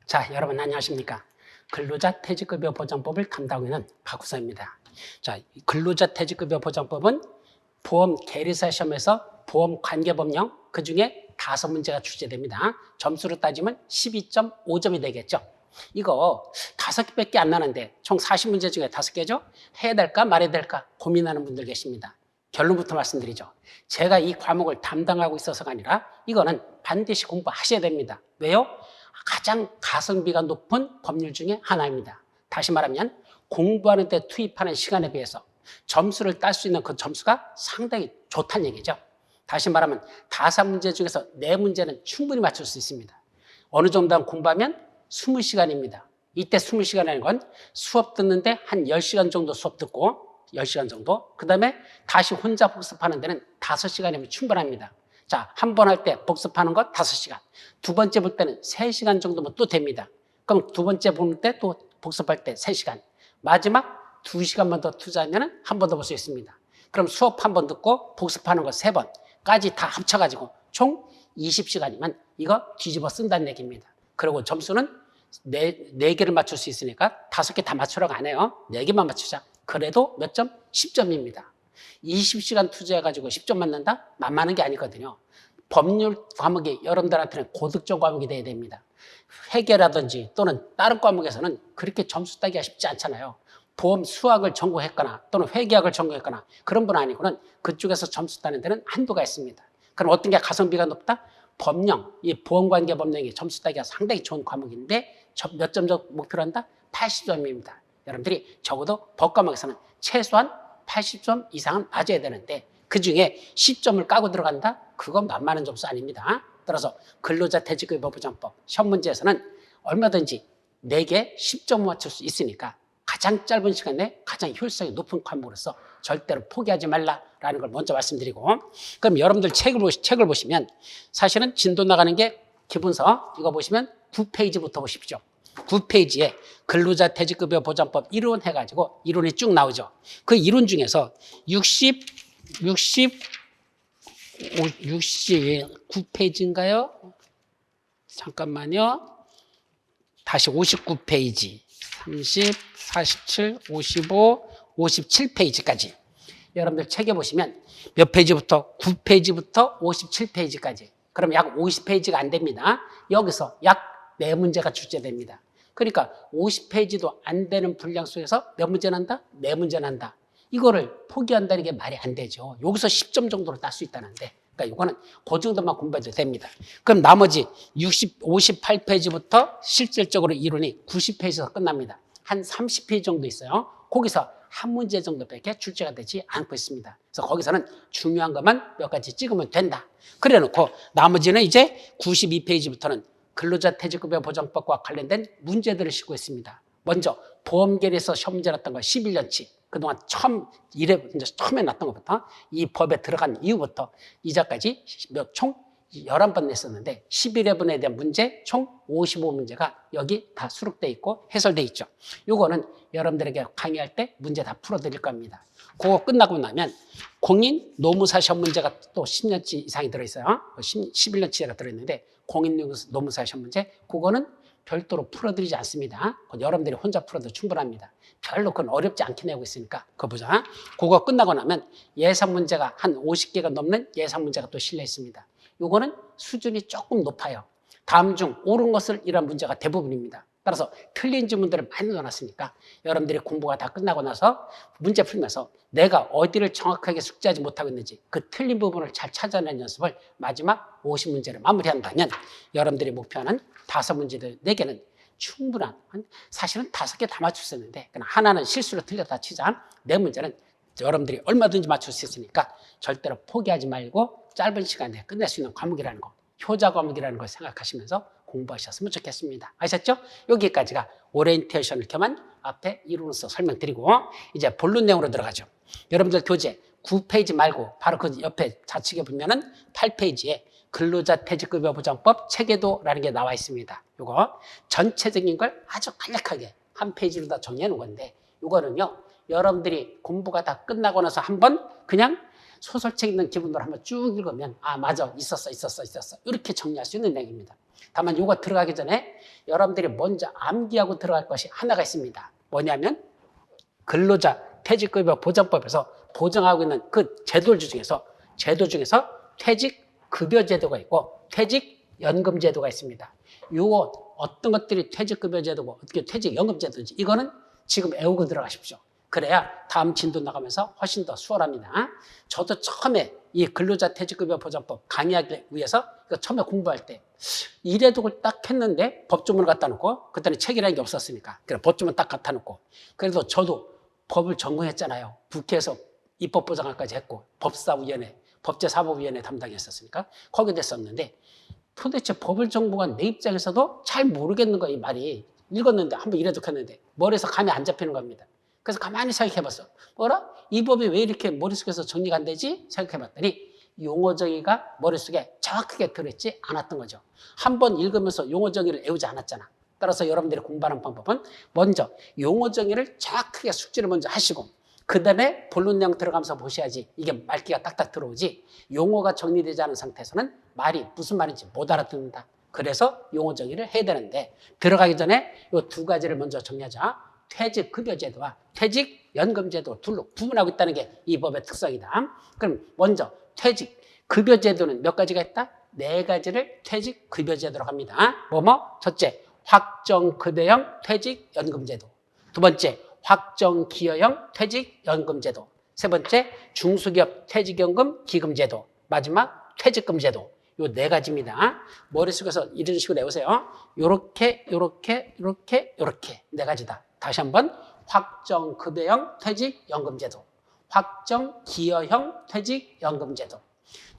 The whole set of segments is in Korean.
자, 여러분 안녕하십니까? 근로자 퇴직급여 보장법을 담당하고 있는 박구서입니다. 자, 근로자 퇴직급여 보장법은 보험 계리사 시험에서 보험 관계법령 그중에 5문제가 출제됩니다. 점수로 따지면 12.5점이 되겠죠. 이거 5개밖에 안 나는데 총 40문제 중에 5개죠? 해야 될까 말아야 될까 고민하는 분들 계십니다. 결론부터 말씀드리죠. 제가 이 과목을 담당하고 있어서가 아니라 이거는 반드시 공부하셔야 됩니다. 왜요? 가장 가성비가 높은 법률 중에 하나입니다. 다시 말하면 공부하는 데 투입하는 시간에 비해서 점수를 딸 수 있는 그 점수가 상당히 좋다는 얘기죠. 다시 말하면 5문제 중에서 4문제는 충분히 맞출 수 있습니다. 어느 정도 공부하면 20시간입니다. 이때 20시간이라는 건 수업 듣는데 한 10시간 정도 수업 듣고 10시간 정도 그 다음에 다시 혼자 복습하는 데는 5시간이면 충분합니다. 자, 한 번 할 때 복습하는 것 5시간, 두 번째 볼 때는 3시간 정도면 또 됩니다. 그럼 두 번째 보는 때 또 복습할 때 3시간, 마지막 2시간만 더 투자하면 한 번 더 볼 수 있습니다. 그럼 수업 한 번 듣고 복습하는 거 3번까지 다 합쳐가지고 총 20시간이면 이거 뒤집어 쓴다는 얘기입니다. 그리고 점수는 4개를 맞출 수 있으니까 5개 다 맞추라고 안 해요. 4개만 맞추자. 그래도 몇 점? 10점입니다. 20시간 투자해가지고 10점 맞는다? 만만한 게 아니거든요. 법률 과목이 여러분들한테는 고득점 과목이 돼야 됩니다. 회계라든지 또는 다른 과목에서는 그렇게 점수 따기가 쉽지 않잖아요. 보험 수학을 전공했거나 또는 회계학을 전공했거나 그런 분 아니고는 그쪽에서 점수 따는 데는 한도가 있습니다. 그럼 어떤 게 가성비가 높다? 법령, 이 보험관계 법령이 점수 따기가 상당히 좋은 과목인데 몇 점 목표로 한다? 80점입니다. 여러분들이 적어도 법과목에서는 최소한 80점 이상은 맞아야 되는데 그중에 10점을 까고 들어간다? 그건 만만한 점수 아닙니다. 따라서 근로자 퇴직급여 보장법 시험 문제에서는 얼마든지 4개 10점 맞출 수 있으니까 가장 짧은 시간에 가장 효율성이 높은 과목으로서 절대로 포기하지 말라라는 걸 먼저 말씀드리고, 그럼 여러분들 책을 보시면 사실은 진도 나가는 게 기본서 이거 보시면 9페이지부터 보십시오. 9페이지에 근로자 퇴직급여 보장법 이론 해가지고 이론이 쭉 나오죠. 그 이론 중에서 69페이지인가요? 잠깐만요. 다시 59페이지, 30, 47, 55, 57페이지까지. 여러분들 책에 보시면 몇 페이지부터? 9페이지부터 57페이지까지. 그럼 약 50페이지가 안 됩니다. 여기서 약 4문제가 출제됩니다. 그러니까 50페이지도 안 되는 분량 속에서 몇 문제 난다? 4문제 난다. 이거를 포기한다는 게 말이 안 되죠. 여기서 10점 정도로 딸 수 있다는데. 그러니까 이거는 그 정도만 공부해도 됩니다. 그럼 나머지 58페이지부터 실질적으로 이론이 90페이지에서 끝납니다. 한 30페이지 정도 있어요. 거기서 한 문제 정도밖에 출제가 되지 않고 있습니다. 그래서 거기서는 중요한 것만 몇 가지 찍으면 된다. 그래 놓고 나머지는 이제 92페이지부터는 근로자 퇴직급여 보장법과 관련된 문제들을 싣고 있습니다. 먼저 보험계에서 시험 문제 났던 거 11년치. 그동안 처음에 났던 것부터 이 법에 들어간 이후부터 이자까지 총 11번 냈었는데 11회분에 대한 문제 총 55문제가 여기 다 수록되어 있고 해설되어 있죠. 요거는 여러분들에게 강의할 때 문제 다 풀어드릴 겁니다. 그거 끝나고 나면 공인 노무사 시험 문제가 또 10년치 이상이 들어있어요. 11년치가 들어있는데 공인 노무사 시험 문제 그거는 별도로 풀어드리지 않습니다. 여러분들이 혼자 풀어도 충분합니다. 별로 그건 어렵지 않게 내고 있으니까 그거 보자. 그거 끝나고 나면 예상 문제가 한 50개가 넘는 예상 문제가 또 실려 있습니다. 요거는 수준이 조금 높아요. 다음 중 옳은 것을 이런 문제가 대부분입니다. 따라서 틀린 지문들을 많이 넣어놨으니까 여러분들이 공부가 다 끝나고 나서 문제 풀면서 내가 어디를 정확하게 숙지하지 못하고 있는지 그 틀린 부분을 잘 찾아내는 연습을 마지막 50문제를 마무리한다면 여러분들이 목표하는 5문제들 4개는 충분한, 사실은 5개 다 맞출 수 있는데 그냥 하나는 실수로 틀렸다 치자 4문제는 여러분들이 얼마든지 맞출 수 있으니까 절대로 포기하지 말고 짧은 시간에 끝낼 수 있는 과목이라는 거, 효자 과목이라는 걸 생각하시면서 공부하셨으면 좋겠습니다. 아셨죠? 여기까지가 오리엔테이션을 겸한 앞에 이론으로서 설명드리고 이제 본론 내용으로 들어가죠. 여러분들 교재 9페이지 말고 바로 그 옆에 좌측에 보면은 8페이지에 근로자 퇴직급여 보장법 체계도라는 게 나와 있습니다. 요거 전체적인 걸 아주 간략하게 한 페이지로 다 정리해 놓은 건데 요거는요 여러분들이 공부가 다 끝나고 나서 한번 그냥 소설책 읽는 기분으로 한번 쭉 읽으면 아 맞아 있었어 이렇게 정리할 수 있는 내용입니다. 다만 이거 들어가기 전에 여러분들이 먼저 암기하고 들어갈 것이 하나가 있습니다. 뭐냐면 근로자 퇴직급여 보장법에서 보장하고 있는 그 제도 중에서 퇴직급여 제도가 있고 퇴직연금 제도가 있습니다. 요 어떤 것들이 퇴직급여 제도고 어떻게 퇴직연금 제도인지 이거는 지금 외우고 들어가십시오. 그래야 다음 진도 나가면서 훨씬 더 수월합니다. 저도 처음에 이 근로자 퇴직급여 보장법 강의하기 위해서 처음에 공부할 때 이래독을 딱 했는데 법조문을 갖다 놓고 그때는 책이라는 게 없었으니까 그래 법조문 딱 갖다 놓고 그래서 저도 법을 전공했잖아요. 국회에서 입법보장학까지 했고 법사위원회, 법제사법위원회 담당했었으니까 거기에 됐었는데 도대체 법을 전공한 내 입장에서도 잘 모르겠는 거야. 이 말이 읽었는데 한번 이래독했는데 머리에서 감이 안 잡히는 겁니다. 그래서 가만히 생각해봤어. 뭐라? 이 법이 왜 이렇게 머릿속에서 정리가 안 되지? 생각해봤더니 용어 정의가 머릿속에 정확하게 들어있지 않았던 거죠. 한번 읽으면서 용어 정의를 외우지 않았잖아. 따라서 여러분들이 공부하는 방법은 먼저 용어 정의를 정확하게 숙지를 먼저 하시고 그 다음에 본론 내용 들어가면서 보셔야지 이게 말귀가 딱딱 들어오지 용어가 정리되지 않은 상태에서는 말이 무슨 말인지 못 알아듣는다. 그래서 용어 정의를 해야 되는데 들어가기 전에 이 두 가지를 먼저 정리하자. 퇴직급여제도와 퇴직연금제도 둘로 구분하고 있다는 게 이 법의 특성이다. 그럼 먼저 퇴직급여제도는 몇 가지가 있다? 네 가지를 퇴직급여제도로 합니다. 뭐뭐? 첫째, 확정급여형 퇴직연금제도. 두 번째, 확정기여형 퇴직연금제도. 세 번째, 중소기업 퇴직연금 기금제도. 마지막, 퇴직금제도. 요 네 가지입니다. 머릿속에서 이런 식으로 외우세요. 요렇게 네 가지다. 다시 한번 확정급여형 퇴직연금제도, 확정기여형 퇴직연금제도,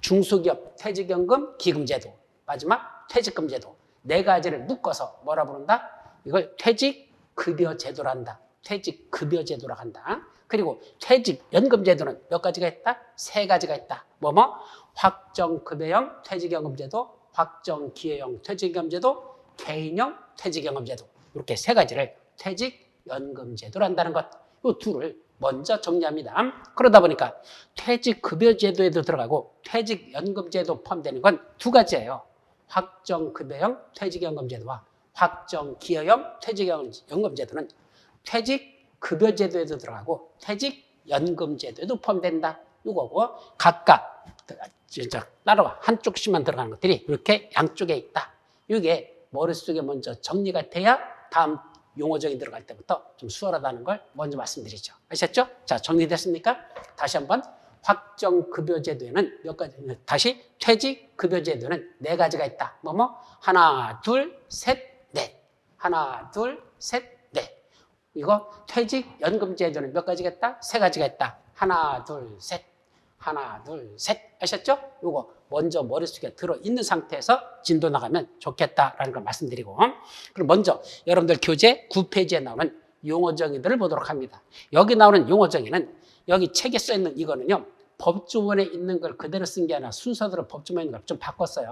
중소기업 퇴직연금 기금제도, 마지막 퇴직금제도. 네 가지를 묶어서 뭐라 부른다? 이걸 퇴직급여제도라 한다. 퇴직급여제도라 한다. 그리고 퇴직연금제도는 몇 가지가 있다? 세 가지가 있다. 뭐뭐? 확정급여형 퇴직연금제도, 확정기여형 퇴직연금제도, 개인형 퇴직연금제도. 이렇게 세 가지를 퇴직연금제도로 한다는 것. 이 둘을 먼저 정리합니다. 그러다 보니까 퇴직급여제도에도 들어가고 퇴직연금제도 포함되는 건 두 가지예요. 확정급여형 퇴직연금제도와 확정기여형 퇴직연금제도는 퇴직급여제도에도 들어가고 퇴직연금제도에도 포함된다. 이거고 각각 진짜 따라와 한쪽씩만 들어가는 것들이 이렇게 양쪽에 있다. 이게 머릿속에 먼저 정리가 돼야 다음 용어정의 들어갈 때부터 좀 수월하다는 걸 먼저 말씀드리죠. 아셨죠? 자, 정리됐습니까? 다시 한번 확정급여제도에는 몇 가지, 다시 퇴직급여제도는 네 가지가 있다. 뭐뭐? 하나, 둘, 셋, 넷. 하나, 둘, 셋, 넷. 이거 퇴직연금제도는 몇 가지가 있다? 세 가지가 있다. 하나, 둘, 셋. 하나, 둘, 셋. 아셨죠? 이거 먼저 머릿속에 들어있는 상태에서 진도 나가면 좋겠다라는 걸 말씀드리고 그럼 먼저 여러분들 교재 9페이지에 나오는 용어정의들을 보도록 합니다. 여기 나오는 용어정의는 여기 책에 써있는 이거는요. 법조문에 있는 걸 그대로 쓴 게 아니라 순서대로 법조문에 있는 걸 좀 바꿨어요.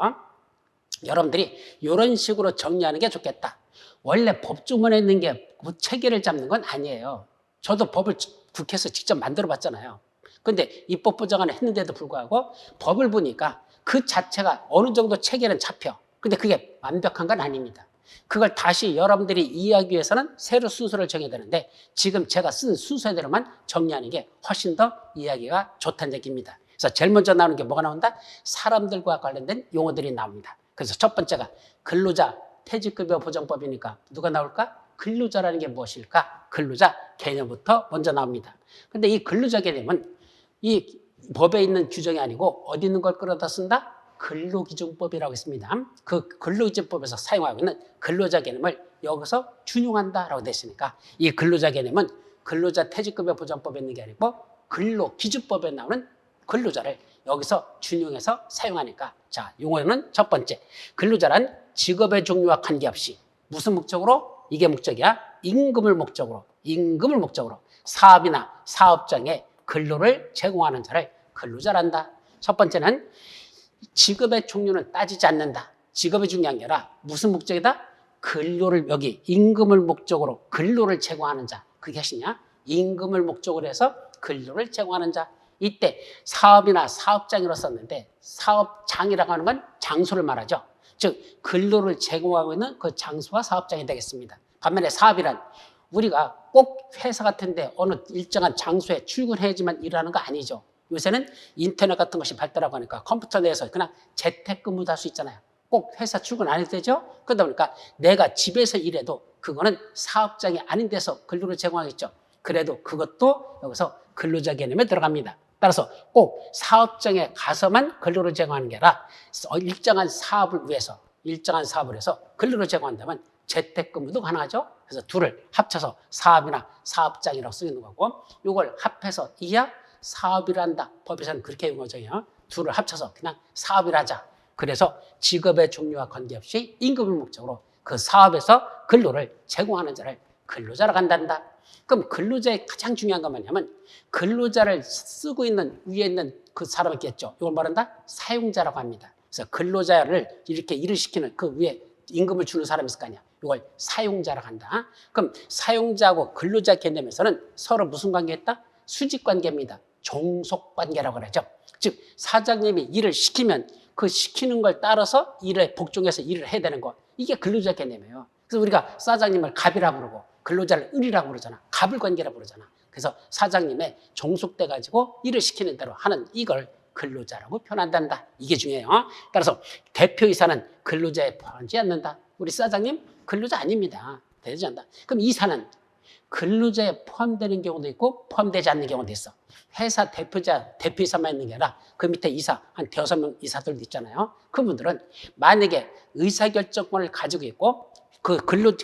여러분들이 이런 식으로 정리하는 게 좋겠다. 원래 법조문에 있는 게 체계를 잡는 건 아니에요. 저도 법을 국회에서 직접 만들어 봤잖아요. 근데 입법보장을 했는데도 불구하고 법을 보니까 그 자체가 어느 정도 체계는 잡혀. 근데 그게 완벽한 건 아닙니다. 그걸 다시 여러분들이 이해하기 위해서는 새로 순서를 정해야 되는데 지금 제가 쓴 순서대로만 정리하는 게 훨씬 더 이해하기가 좋다는 얘기입니다. 그래서 제일 먼저 나오는 게 뭐가 나온다? 사람들과 관련된 용어들이 나옵니다. 그래서 첫 번째가 근로자 퇴직급여 보장법이니까 누가 나올까? 근로자라는 게 무엇일까? 근로자 개념부터 먼저 나옵니다. 근데 이 근로자 개념은 이 법에 있는 규정이 아니고 어디 있는 걸 끌어다 쓴다? 근로기준법이라고 있습니다. 그 근로기준법에서 사용하고 있는 근로자 개념을 여기서 준용한다라고 되어 있으니까 이 근로자 개념은 근로자 퇴직급여 보장법에 있는 게 아니고 근로기준법에 나오는 근로자를 여기서 준용해서 사용하니까 자, 용어는 첫 번째 근로자란 직업의 종류와 관계없이 무슨 목적으로? 이게 목적이야. 임금을 목적으로 사업이나 사업장에 근로를 제공하는 자를 근로자란다. 첫 번째는 직업의 종류는 따지지 않는다. 직업이 중요한 게 아니라 무슨 목적이다? 근로를 여기 임금을 목적으로 근로를 제공하는 자. 그게 핵심이야. 임금을 목적으로 해서 근로를 제공하는 자. 이때 사업이나 사업장이라고 썼는데 사업장이라고 하는 건 장소를 말하죠. 즉 근로를 제공하고 있는 그 장소가 사업장이 되겠습니다. 반면에 사업이란 우리가 꼭 회사 같은데 어느 일정한 장소에 출근해야지만 일하는 거 아니죠. 요새는 인터넷 같은 것이 발달하고 하니까 컴퓨터 내에서 그냥 재택근무도 할 수 있잖아요. 꼭 회사 출근 안 해도 되죠. 그러다 보니까 내가 집에서 일해도 그거는 사업장이 아닌 데서 근로를 제공하겠죠. 그래도 그것도 여기서 근로자 개념에 들어갑니다. 따라서 꼭 사업장에 가서만 근로를 제공하는 게 아니라 일정한 사업을 해서 근로를 제공한다면 재택근무도 가능하죠. 그래서 둘을 합쳐서 사업이나 사업장이라고 쓰는 거고, 이걸 합해서 이야 사업이라 한다. 법에서는 그렇게 용어져요. 둘을 합쳐서 그냥 사업이라 하자. 그래서 직업의 종류와 관계없이 임금을 목적으로 그 사업에서 근로를 제공하는 자를 근로자라고 한단다. 그럼 근로자의 가장 중요한 건 뭐냐면 근로자를 쓰고 있는 위에 있는 그 사람이 있겠죠. 이걸 말한다? 사용자라고 합니다. 그래서 근로자를 이렇게 일을 시키는 그 위에 임금을 주는 사람이 있을 거 아니야. 이걸 사용자라고 한다. 그럼 사용자하고 근로자 개념에서는 서로 무슨 관계였다? 수직 관계입니다. 종속 관계라고 그러죠. 즉 사장님이 일을 시키면 그 시키는 걸 따라서 일에 복종해서 일을 해야 되는 거. 이게 근로자 개념이에요. 그래서 우리가 사장님을 갑이라고 그러고 근로자를 을이라고 그러잖아. 갑을 관계라고 그러잖아. 그래서 사장님의 종속돼 가지고 일을 시키는 대로 하는 이걸 근로자라고 표현한단다. 이게 중요해요. 따라서 대표이사는 근로자에 포함하지 않는다. 우리 사장님 근로자 아닙니다. 되지 않는다. 그럼 이사는 근로자에 포함되는 경우도 있고 포함되지 않는 경우도 있어. 회사 대표이사만 있는 게 아니라 그 밑에 이사, 한 5명 이사들도 있잖아요. 그분들은 만약에 의사결정권을 가지고 있고 그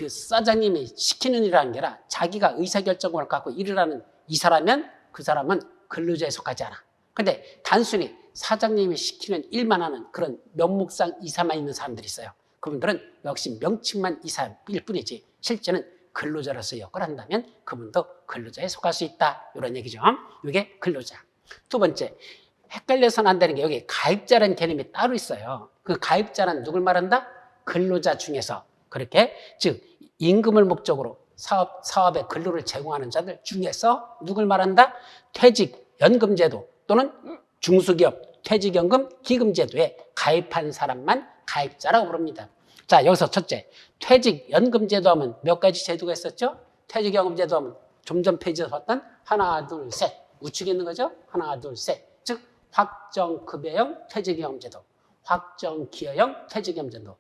사장님이 시키는 일이라는 게 아니라 자기가 의사결정권을 갖고 일을 하는 이사라면 그 사람은 근로자에 속하지 않아. 근데 단순히 사장님이 시키는 일만 하는 그런 명목상 이사만 있는 사람들이 있어요. 그분들은 역시 명칭만 이사일 뿐이지 실제는 근로자로서 역할을 한다면 그분도 근로자에 속할 수 있다. 이런 얘기죠. 이게 근로자. 두 번째, 헷갈려서는 안 되는 게 여기 가입자라는 개념이 따로 있어요. 그 가입자는 누굴 말한다? 근로자 중에서 그렇게 즉 임금을 목적으로 사업에 근로를 제공하는 자들 중에서 누굴 말한다? 퇴직연금제도 또는 중소기업 퇴직연금 기금제도에 가입한 사람만 가입자라고 부릅니다. 자, 여기서 첫째, 퇴직연금제도 하면 몇 가지 제도가 있었죠? 퇴직연금제도 하면 좀 전 페이지에서 봤던 하나, 둘, 셋. 우측에 있는 거죠? 하나, 둘, 셋. 즉, 확정급여형 퇴직연금제도, 확정기여형 퇴직연금제도,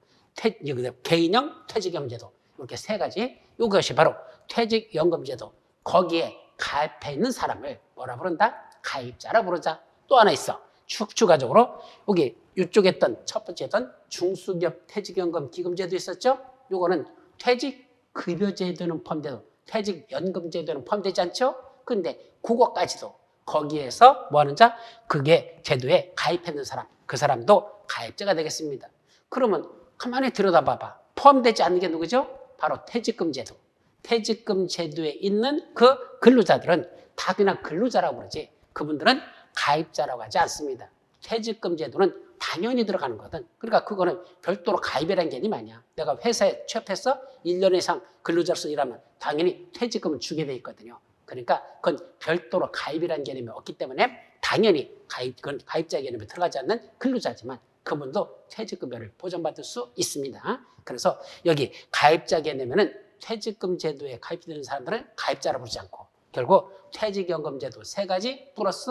개인형 퇴직연금제도. 이렇게 세 가지. 이것이 바로 퇴직연금제도. 거기에 가입해 있는 사람을 뭐라 부른다? 가입자라 부르자. 또 하나 있어. 추가적으로 여기 이쪽에 있던 첫 번째 했던 중소기업 퇴직연금 기금제도 있었죠? 요거는 퇴직급여제도는 포함되고 퇴직연금제도는 포함되지 않죠? 근데 그거까지도 거기에서 뭐 하는 자? 그게 제도에 가입했는 사람, 그 사람도 가입자가 되겠습니다. 그러면 가만히 들여다봐봐. 포함되지 않는 게 누구죠? 바로 퇴직금제도. 퇴직금제도에 있는 그 근로자들은 다 그냥 근로자라고 그러지 그분들은 가입자라고 하지 않습니다. 퇴직금제도는 당연히 들어가는 거거든. 그러니까 그거는 별도로 가입이라는 개념이 아니야. 내가 회사에 취업해서 1년 이상 근로자로서 일하면 당연히 퇴직금을 주게 돼 있거든요. 그러니까 그건 별도로 가입이라는 개념이 없기 때문에 당연히 그건 가입자 개념에 들어가지 않는 근로자지만 그분도 퇴직급여를 보장받을 수 있습니다. 그래서 여기 가입자 개념에는 퇴직금 제도에 가입되는 사람들은 가입자라 부르지 않고 결국 퇴직연금제도 3가지 플러스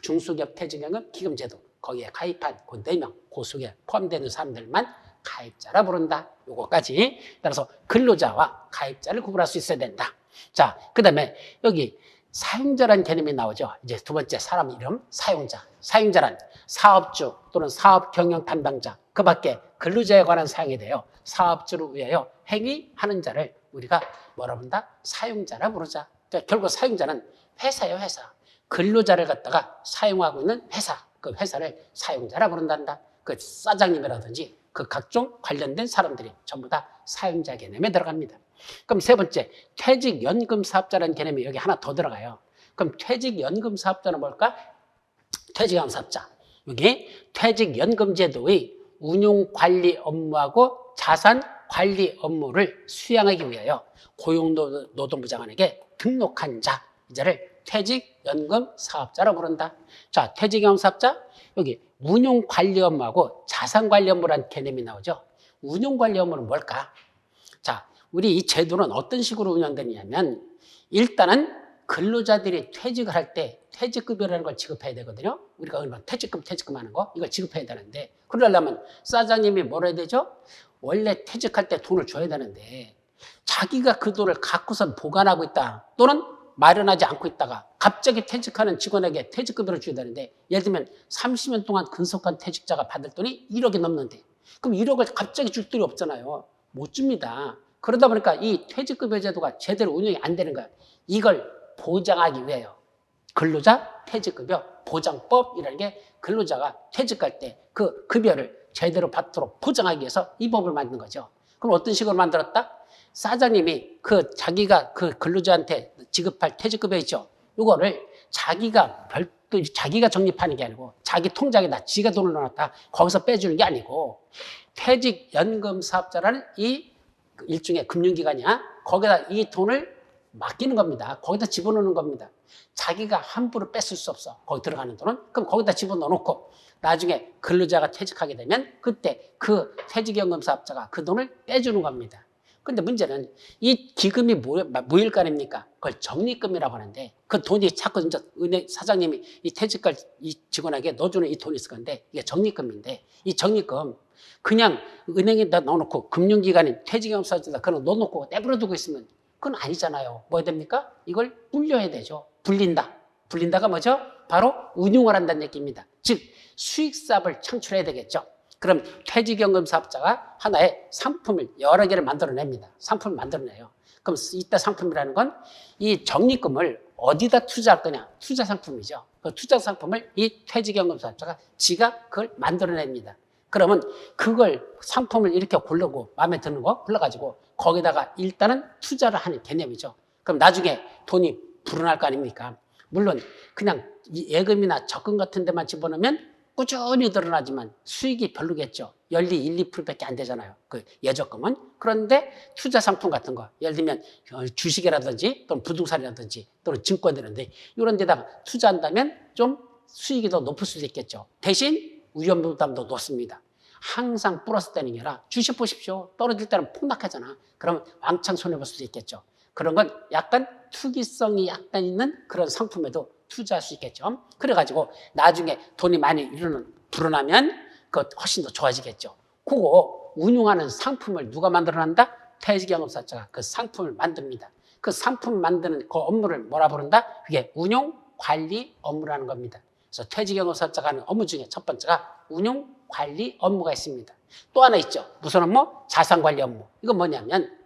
중소기업 퇴직연금 기금제도 거기에 가입한 그 4명 그 속에 포함되는 사람들만 가입자라 부른다. 요거까지 따라서 근로자와 가입자를 구분할 수 있어야 된다. 자, 그 다음에 여기 사용자라는 개념이 나오죠. 이제 두 번째 사람 이름 사용자. 사용자란 사업주 또는 사업 경영 담당자 그 밖에 근로자에 관한 사용이 돼요. 사업주를 위하여 행위하는 자를 우리가 뭐라 부른다? 사용자라 부르자. 그러니까 결국 사용자는 회사예요, 회사. 근로자를 갖다가 사용하고 있는 회사. 그 회사를 사용자라 부른단다. 그 사장님이라든지 그 각종 관련된 사람들이 전부 다 사용자 개념에 들어갑니다. 그럼 세 번째, 퇴직연금 사업자라는 개념이 여기 하나 더 들어가요. 그럼 퇴직연금 사업자는 뭘까? 퇴직연금 사업자. 여기 퇴직연금제도의 운용관리 업무하고 자산관리 업무를 수행하기 위하여 고용노동부 장관에게 등록한 자, 이자를 퇴직연금 사업자라고 부른다. 자, 퇴직연금 사업자, 여기 운용관리 업무하고 자산관리 업무라는 개념이 나오죠. 운용관리 업무는 뭘까? 자, 우리 이 제도는 어떤 식으로 운영되냐면 일단은 근로자들이 퇴직을 할 때 퇴직급여라는 걸 지급해야 되거든요. 우리가 얼마 퇴직금 하는 거 이걸 지급해야 되는데 그러려면 사장님이 뭐라 해야 되죠? 원래 퇴직할 때 돈을 줘야 되는데 자기가 그 돈을 갖고선 보관하고 있다 또는 마련하지 않고 있다가 갑자기 퇴직하는 직원에게 퇴직급여를 줘야 되는데 예를 들면 30년 동안 근속한 퇴직자가 받을 돈이 1억이 넘는데 그럼 1억을 갑자기 줄 돈이 없잖아요. 못 줍니다. 그러다 보니까 이 퇴직급여 제도가 제대로 운영이 안 되는 거야. 이걸 보장하기 위해요. 근로자 퇴직급여 보장법이라는 게 근로자가 퇴직할 때 그 급여를 제대로 받도록 보장하기 위해서 이 법을 만든 거죠. 그럼 어떤 식으로 만들었다? 사장님이 자기가 그 근로자한테 지급할 퇴직급여 있죠. 이거를 자기가 자기가 적립하는 게 아니고 자기 통장에다 지가 돈을 넣어놨다 거기서 빼주는 게 아니고 퇴직연금 사업자라는 이 일종의 금융기관이야. 거기다 이 돈을 맡기는 겁니다. 거기다 집어넣는 겁니다. 자기가 함부로 뺏을 수 없어. 거기 들어가는 돈은. 그럼 거기다 집어넣어놓고 나중에 근로자가 퇴직하게 되면 그때 그 퇴직연금 사업자가 그 돈을 빼주는 겁니다. 근데 문제는 이 기금이 뭐일 거 아닙니까? 그걸 적립금이라고 하는데 그 돈이 자꾸 이제 은행 사장님이 이 퇴직할 이 직원에게 넣어주는 이 돈이 있을 건데 이게 적립금인데 이 적립금 그냥 은행에다 넣어놓고 금융기관인 퇴직연금 사업자에다 그냥 넣어놓고 내버려두고 있으면 그건 아니잖아요. 뭐 해야 됩니까? 이걸 불려야 되죠. 불린다. 불린다가 뭐죠? 바로 운용을 한다는 얘기입니다. 즉 수익사업을 창출해야 되겠죠. 그럼 퇴직연금 사업자가 하나의 상품을 여러 개를 만들어냅니다. 상품을 만들어내요. 그럼 이때 상품이라는 건 이 적립금을 어디다 투자할 거냐? 투자 상품이죠. 그 투자 상품을 이 퇴직연금 사업자가 지가 그걸 만들어냅니다. 그러면 그걸 상품을 이렇게 고르고 마음에 드는 거 골라가지고 거기다가 일단은 투자를 하는 개념이죠. 그럼 나중에 돈이 불어날 거 아닙니까? 물론 그냥 예금이나 적금 같은 데만 집어넣으면 꾸준히 늘어나지만 수익이 별로겠죠. 연리 1, 2%밖에 안 되잖아요. 그 예적금은. 그런데 투자 상품 같은 거, 예를 들면 주식이라든지 또는 부동산이라든지 또는 증권이라든지 이런 데다가 투자한다면 좀 수익이 더 높을 수도 있겠죠. 대신 위험 부담도 높습니다. 항상 플러스 되는 게 아니라 주식 보십시오. 떨어질 때는 폭락하잖아. 그러면 왕창 손해볼 수도 있겠죠. 그런 건 약간 투기성이 약간 있는 그런 상품에도 투자할 수 있겠죠. 그래가지고 나중에 돈이 많이 불어나면 그거 훨씬 더 좋아지겠죠. 그거 운용하는 상품을 누가 만들어낸다? 퇴직연금 사업자가 그 상품을 만듭니다. 그 상품 만드는 그 업무를 뭐라 부른다? 그게 운용관리 업무라는 겁니다. 그래서 퇴직연금 사업자가 하는 업무 중에 첫 번째가 운용관리 업무가 있습니다. 또 하나 있죠. 무슨 업무? 자산관리 업무. 이건 뭐냐면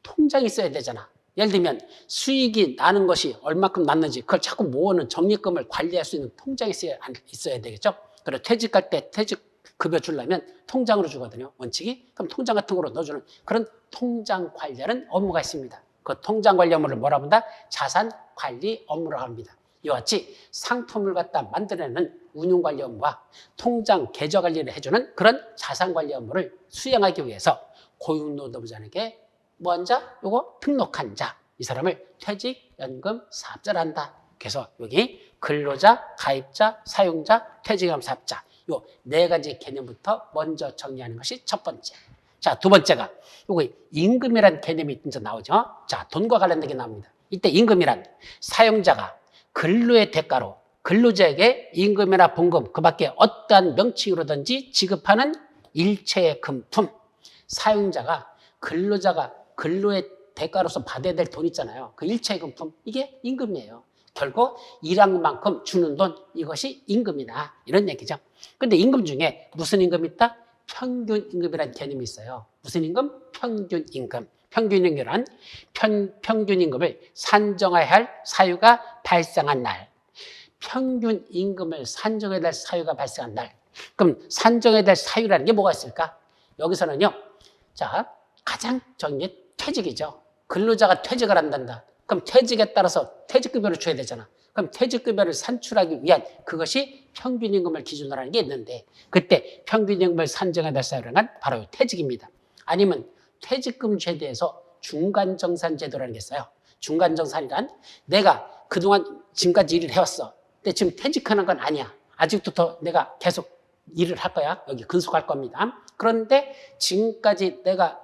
통장이 있어야 되잖아. 예를 들면 수익이 나는 것이 얼마큼 났는지 그걸 자꾸 모으는 적립금을 관리할 수 있는 통장이 있어야 되겠죠. 그리고 퇴직할 때 퇴직급여 주려면 통장으로 주거든요. 원칙이. 그럼 통장 같은 거로 넣어주는 그런 통장 관리하는 업무가 있습니다. 그 통장 관리 업무를 뭐라 본다? 자산관리 업무라고 합니다. 이와 같이 상품을 갖다 만들어내는 운용관리 업무와 통장 계좌 관리를 해주는 그런 자산관리 업무를 수행하기 위해서 고용노동부장에게 먼저 요거 등록한 자, 이 사람을 퇴직연금 사업자라 한다. 그래서 여기 근로자, 가입자, 사용자, 퇴직연금 사업자 요 네 가지 개념부터 먼저 정리하는 것이 첫 번째. 자, 두 번째가 요거 임금이라는 개념이 이제 나오죠. 자, 돈과 관련된 게 나옵니다. 이때 임금이란 사용자가 근로의 대가로 근로자에게 임금이나 봉급 그 밖에 어떠한 명칭으로든지 지급하는 일체의 금품. 사용자가 근로자가 근로의 대가로서 받아야 될 돈 있잖아요. 그 일체의 금품, 이게 임금이에요. 결국 일한 만큼 주는 돈, 이것이 임금이다. 이런 얘기죠. 근데 임금 중에 무슨 임금이 있다? 평균 임금이라는 개념이 있어요. 무슨 임금? 평균 임금. 평균 임금이란 평균 임금을 산정해야 할 사유가 발생한 날. 평균 임금을 산정해야 될 사유가 발생한 날. 그럼 산정해야 될 사유라는 게 뭐가 있을까? 여기서는요. 자, 가장 정리 퇴직이죠. 근로자가 퇴직을 한단다. 그럼 퇴직에 따라서 퇴직급여를 줘야 되잖아. 그럼 퇴직급여를 산출하기 위한 그것이 평균임금을 기준으로 하는 게 있는데 그때 평균임금을 산정해야 될 사유라는 건 바로 퇴직입니다. 아니면 퇴직금 제도에서 중간정산 제도라는 게 있어요. 중간정산이란 내가 그동안 지금까지 일을 해왔어. 근데 지금 퇴직하는 건 아니야. 아직도 더 내가 계속 일을 할 거야. 여기 근속할 겁니다. 그런데 지금까지 내가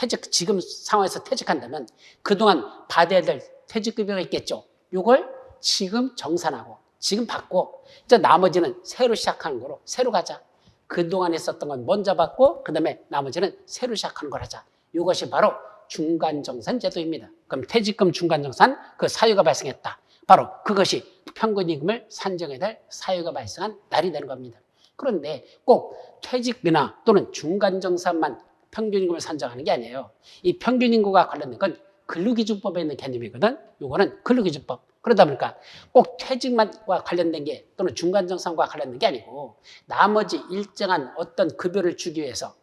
이제 지금 상황에서 퇴직한다면 그동안 받아야 될 퇴직급여가 있겠죠. 이걸 지금 정산하고 지금 받고 이제 나머지는 새로 시작하는 거로 새로 가자. 그동안 했었던 건 먼저 받고 그다음에 나머지는 새로 시작하는 걸 하자. 이것이 바로 중간정산 제도입니다. 그럼 퇴직금 중간정산 그 사유가 발생했다. 바로 그것이 평균임금을 산정해야 될 사유가 발생한 날이 되는 겁니다. 그런데 꼭 퇴직비나 또는 중간정산만 평균임금을 산정하는 게 아니에요. 이 평균임금과 관련된 건 근로기준법에 있는 개념이거든. 이거는 근로기준법. 그러다 보니까 꼭 퇴직만과 관련된 게 또는 중간정산과 관련된 게 아니고 나머지 일정한 어떤 급여를 주기 위해서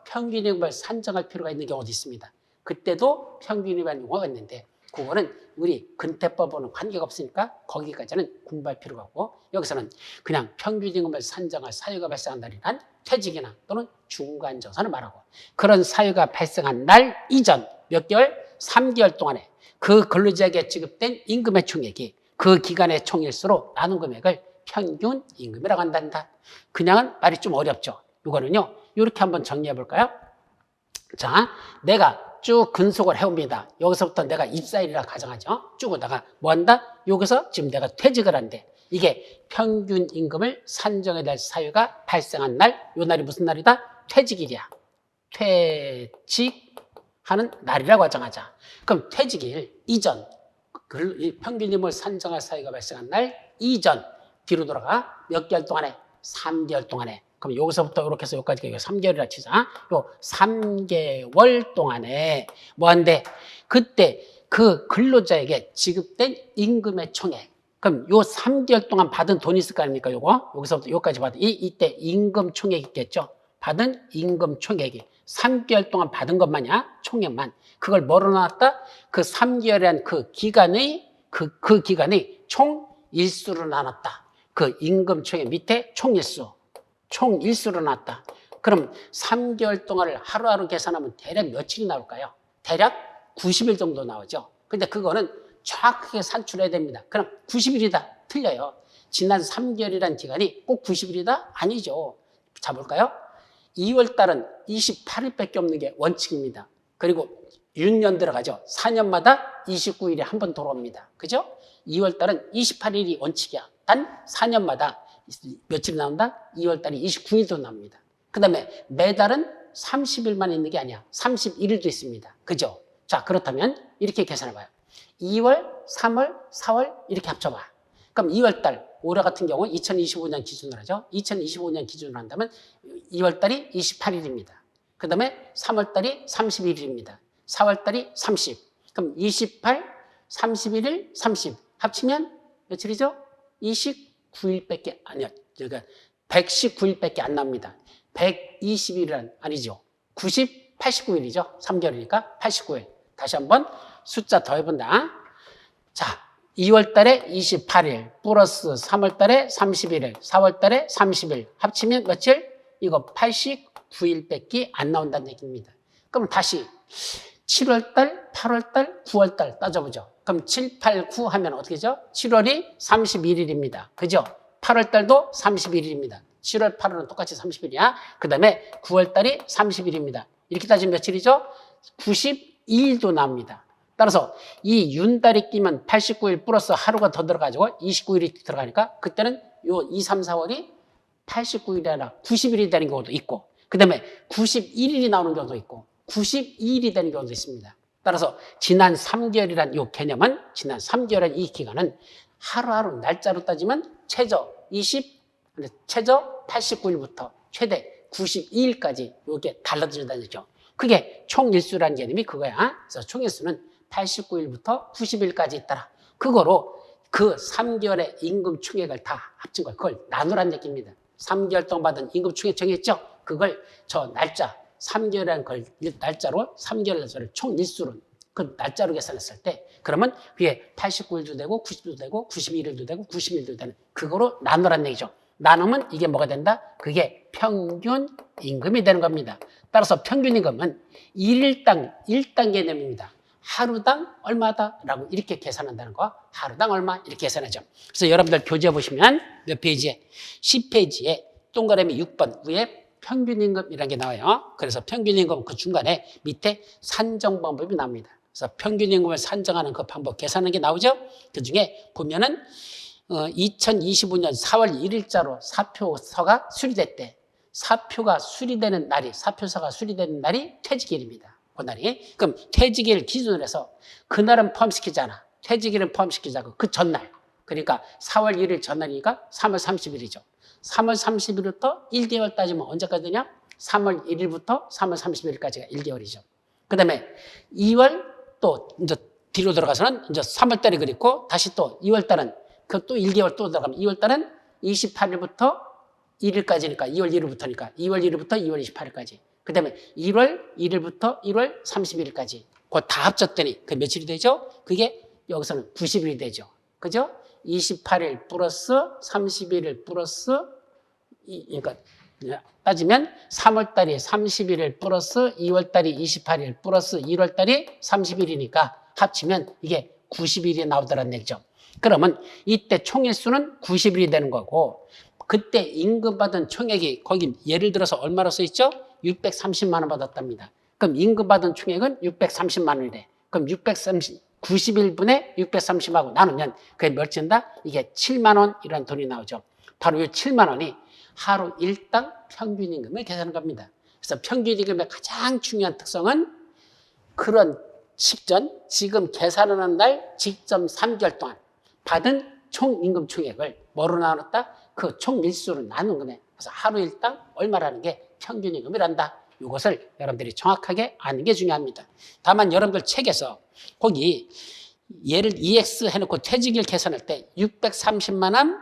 평균임금을 산정할 필요가 있는 경우도 있습니다. 그때도 평균임금이라는 용어가 있는데 그거는 우리 근태법과는 관계가 없으니까 거기까지는 공부할 필요가 없고 여기서는 그냥 평균임금을 산정할 사유가 발생한 날이란 퇴직이나 또는 중간정산을 말하고 그런 사유가 발생한 날 이전 몇 개월? 3개월 동안에 그 근로자에게 지급된 임금의 총액이 그 기간의 총일수로 나눈 금액을 평균임금이라고 한단다. 그냥은 말이 좀 어렵죠. 이거는요. 이렇게 한번 정리해 볼까요? 자, 내가 쭉 근속을 해옵니다. 여기서부터 내가 입사일이라 가정하죠. 쭉 오다가 뭐 한다? 여기서 지금 내가 퇴직을 한대. 이게 평균임금을 산정해야 될 사유가 발생한 날, 요 날이 무슨 날이다? 퇴직일이야. 퇴직하는 날이라고 가정하자. 그럼 퇴직일 이전, 평균임금을 산정할 사유가 발생한 날 이전, 뒤로 돌아가 몇 개월 동안에? 3개월 동안에. 그럼 여기서부터 이렇게 해서 여기까지 3개월이라 치자. 요 3개월 동안에 뭐 한대? 그때 그 근로자에게 지급된 임금의 총액. 그럼 요 3개월 동안 받은 돈이 있을 거 아닙니까? 요거. 여기서부터 여기까지 받은 이때 임금 총액이 있겠죠. 받은 임금 총액이 3개월 동안 받은 것만이야. 총액만. 그걸 뭐로 나눴다? 그 3개월이란 그 기간의 그 기간의 총 일수로 나눴다. 그 임금 총액 밑에 총 일수로 나왔다. 그럼 3개월 동안을 하루하루 계산하면 대략 며칠이 나올까요? 대략 90일 정도 나오죠. 근데 그거는 정확하게 산출해야 됩니다. 그럼 90일이다. 틀려요. 지난 3개월이라는 기간이 꼭 90일이다? 아니죠. 자, 볼까요? 2월 달은 28일밖에 없는 게 원칙입니다. 그리고 윤년 들어가죠. 4년마다 29일에 한 번 돌아옵니다. 그죠? 2월 달은 28일이 원칙이야. 단 4년마다 며칠이 나온다? 2월 달이 29일도 나옵니다. 그 다음에 매달은 30일만 있는 게 아니야. 31일도 있습니다. 그죠? 자, 그렇다면 이렇게 계산해봐요. 2월, 3월, 4월 이렇게 합쳐봐. 그럼 2월 달, 올해 같은 경우 2025년 기준으로 하죠. 2025년 기준으로 한다면 2월 달이 28일입니다. 그 다음에 3월 달이 31일입니다. 4월 달이 30. 그럼 28, 31일, 30 합치면 며칠이죠? 29일밖에 아니야. 그러니까 119일밖에 안 납니다. 120일은 아니죠. 89일이죠. 3개월이니까 89일. 다시 한번 숫자 더해본다. 자, 2월 달에 28일 플러스 3월 달에 31일, 4월 달에 30일 합치면 며칠? 이거 89일밖에 안 나온다는 얘기입니다. 그럼 다시 7월 달, 8월 달, 9월 달 따져보죠. 그럼 7, 8, 9 하면 어떻게 되죠? 7월이 31일입니다. 그죠? 8월 달도 31일입니다. 7월, 8월은 똑같이 30일이야. 그 다음에 9월 달이 30일입니다. 이렇게 따지면 며칠이죠? 92일도 나옵니다. 따라서 이 윤달이 끼면 89일 플러스 하루가 더 들어가지고 29일이 들어가니까 그때는 요 2, 3, 4월이 89일이 아니라 90일이 되는 경우도 있고 그 다음에 91일이 나오는 경우도 있고 92일이 되는 경우도 있습니다. 따라서 지난 3개월이란 이 개념은 지난 3개월이란 이 기간은 하루하루 날짜로 따지면 최저 89일부터 최대 92일까지 이게 달라진다는 거죠. 그게 총일수라는 개념이 그거야. 그래서 총일수는 89일부터 90일까지 있더라. 그거로 그 3개월의 임금 총액을 다 합친 걸 그걸 나누라는 얘기입니다. 3개월 동안 받은 임금 총액 정했죠? 그걸 저 날짜 3개월이라는 걸 날짜로 3개월 날짜를 총일수로 그 날짜로 계산했을 때 그러면 그게 89일도 되고 90일도 되고 91일도 되고 90일도 되는 그거로 나누라는 얘기죠. 나누면 이게 뭐가 된다? 그게 평균 임금이 되는 겁니다. 따라서 평균 임금은 일당 개념입니다. 하루당 얼마다라고 이렇게 계산한다는 거. 하루당 얼마 이렇게 계산하죠. 그래서 여러분들 교재 보시면 몇 페이지에 10페이지에 동그라미 6번 위에 평균임금이라는 게 나와요. 그래서 평균임금 그 중간에 밑에 산정 방법이 나옵니다. 그래서 평균임금을 산정하는 그 방법 계산하는 게 나오죠. 그중에 보면은 2025년 4월 1일자로 사표서가 수리됐대. 사표가 수리되는 날이, 사표서가 수리되는 날이 퇴직일입니다. 그 날이. 그럼 퇴직일 기준으로 해서 그날은 포함시키잖아. 퇴직일은 포함시키자고. 그 전날. 그러니까 4월 1일 전날이니까 3월 30일이죠. 3월 30일부터 1개월 따지면 언제까지 되냐? 3월 1일부터 3월 30일까지가 1개월이죠. 그 다음에 2월 또 이제 뒤로 들어가서는 이제 3월 달이 그립고 다시 또 2월 달은 그 또 1개월 또 들어가면 2월 달은 28일부터 1일까지니까 2월 1일부터니까 2월 1일부터 2월 28일까지. 그 다음에 1월 1일부터 1월 31일까지. 그거 다 합쳤더니 그 며칠이 되죠? 그게 여기서는 90일이 되죠. 그죠? 28일 플러스 31일 플러스 그러니까 따지면 3월 달이 31일 플러스 2월 달이 28일 플러스 1월 달이 30일이니까 합치면 이게 90일이 나오더라는 얘기죠. 그러면 이때 총일수는 90일이 되는 거고 그때 임금 받은 총액이 거기 예를 들어서 얼마로 써 있죠? 630만 원 받았답니다. 그럼 임금 받은 총액은 630만 원이래. 그럼 90일분에 630하고 나누면 그게 몇인다? 이게 7만 원이라는 돈이 나오죠. 바로 이 7만 원이 하루 일당 평균임금을 계산하는 겁니다. 그래서 평균임금의 가장 중요한 특성은 그런 직전, 지금 계산하는 날 직전 3개월 동안 받은 총 임금 총액을 뭐로 나눴다? 그 총 일수로 나눈 거네. 그래서 하루 일당 얼마라는 게 평균임금이란다. 이것을 여러분들이 정확하게 아는 게 중요합니다. 다만 여러분들 책에서 거기 얘를 EX 해놓고 퇴직일 계산할 때 630만 원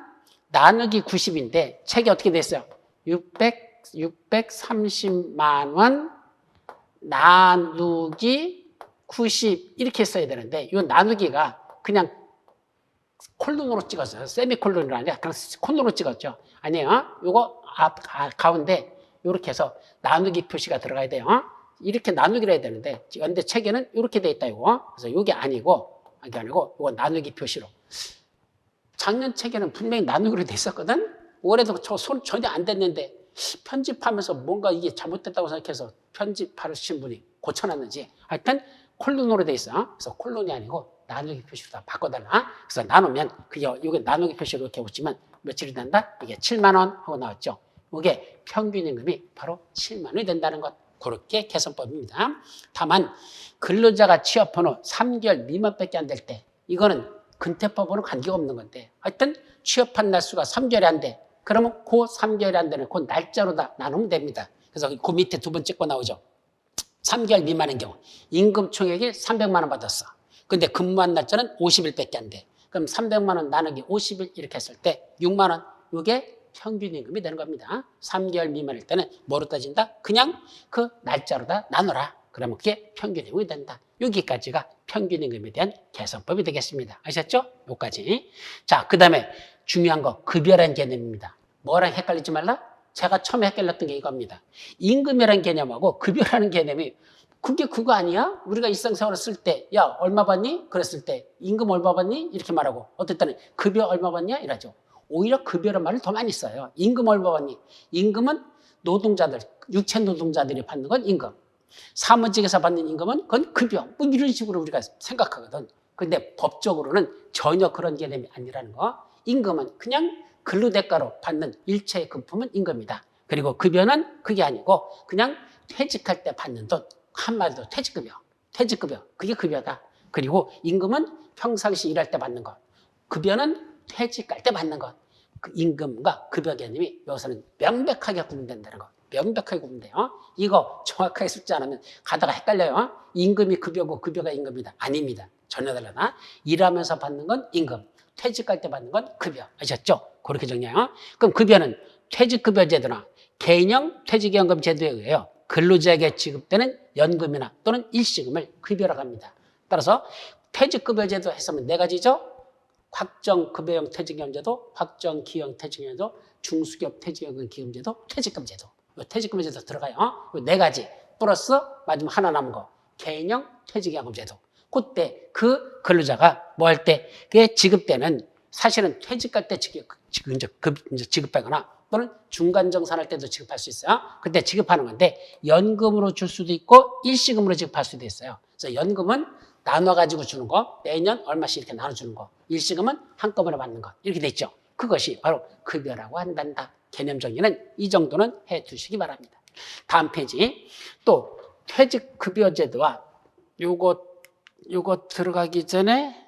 나누기 90인데 책이 어떻게 됐어요? 630만 원 나누기 90 이렇게 써야 되는데 이 나누기가 그냥 콜론으로 찍었어요. 세미콜론이 아니라 그냥 콜론으로 찍었죠. 아니에요. 요거 가운데 이렇게 해서 나누기 표시가 들어가야 돼요. 이렇게 나누기를 해야 되는데 근데 책에는 이렇게 돼 있다 이거. 그래서 이게 아니고 이거 나누기 표시로. 작년 책에는 분명히 나누기로 돼 있었거든. 올해도 저 손 전혀 안 됐는데 편집하면서 뭔가 이게 잘못됐다고 생각해서 편집하신 분이 고쳐놨는지 하여튼 콜론으로 돼 있어. 그래서 콜론이 아니고 나누기 표시로 다 바꿔달라. 그래서 나누면 이게 나누기 표시로 이렇게 붙이면 며칠이 된다? 이게 7만 원 하고 나왔죠. 이게 평균임금이 바로 7만 원이 된다는 것. 그렇게 계산법입니다. 다만 근로자가 취업한 후 3개월 미만밖에 안 될 때 이거는 근태법으로 관계가 없는 건데 하여튼 취업한 날수가 3개월이 안 돼. 그러면 그 3개월이 안 되는 그 날짜로 다 나누면 됩니다. 그래서 그 밑에 두 번째 거 나오죠. 3개월 미만인 경우 임금 총액이 300만 원 받았어. 근데 근무한 날짜는 50일밖에 안 돼. 그럼 300만 원 나누기 50일 이렇게 했을 때 6만 원. 이게 평균임금이 되는 겁니다. 3개월 미만일 때는 뭐로 따진다? 그냥 그 날짜로 다 나눠라. 그러면 그게 평균임금이 된다. 여기까지가 평균임금에 대한 계산법이 되겠습니다. 아셨죠? 여기까지. 자, 그 다음에 중요한 거 급여라는 개념입니다. 뭐랑 헷갈리지 말라? 제가 처음에 헷갈렸던 게 이겁니다. 임금이라는 개념하고 급여라는 개념이 그게 그거 아니야? 우리가 일상생활을 쓸 때, 야, 얼마 받니? 그랬을 때, 임금 얼마 받니? 이렇게 말하고, 어떨 때는 급여 얼마 받냐? 이러죠. 오히려 급여란 말을 더 많이 써요. 임금 얼마 받니? 임금은 노동자들, 육체 노동자들이 받는 건 임금. 사무직에서 받는 임금은 그건 급여. 뭐 이런 식으로 우리가 생각하거든. 근데 법적으로는 전혀 그런 개념이 아니라는 거. 임금은 그냥 근로대가로 받는 일체의 금품은 임금이다. 그리고 급여는 그게 아니고 그냥 퇴직할 때 받는 돈. 한마디로 퇴직급여. 그게 급여다. 그리고 임금은 평상시 일할 때 받는 것. 급여는 퇴직할 때 받는 것. 그 임금과 급여 개념이 여기서는 명백하게 구분된다는 것. 명백하게 구분돼요. 이거 정확하게 숙지 안 하면 가다가 헷갈려요. 임금이 급여고 급여가 임금이다. 아닙니다. 전혀 달라나. 일하면서 받는 건 임금. 퇴직할 때 받는 건 급여. 아셨죠? 그렇게 정리해요. 그럼 급여는 퇴직급여 제도나 개인형 퇴직연금 제도에 의하여 근로자에게 지급되는 연금이나 또는 일시금을 급여라고 합니다. 따라서 퇴직급여 제도 했으면 네 가지죠. 확정급여형 퇴직연금제도, 확정기형 퇴직연금제도, 중수기업 퇴직연금 기금제도, 퇴직금제도. 퇴직금여 제도 들어가요. 네 가지 플러스 마지막 하나 남은 거 개인형 퇴직연금제도. 그때 그 근로자가 뭐 할 때, 그게 지급되는, 사실은 퇴직할 때 지급하거나 또는 중간정산할 때도 지급할 수 있어요. 그때 지급하는 건데 연금으로 줄 수도 있고 일시금으로 지급할 수도 있어요. 그래서 연금은 나눠가지고 주는 거, 매년 얼마씩 이렇게 나눠주는 거, 일시금은 한꺼번에 받는 거, 이렇게 돼 있죠. 그것이 바로 급여라고 한단다. 개념 정리는 이 정도는 해 두시기 바랍니다. 다음 페이지. 또 퇴직급여제도와 요거 들어가기 전에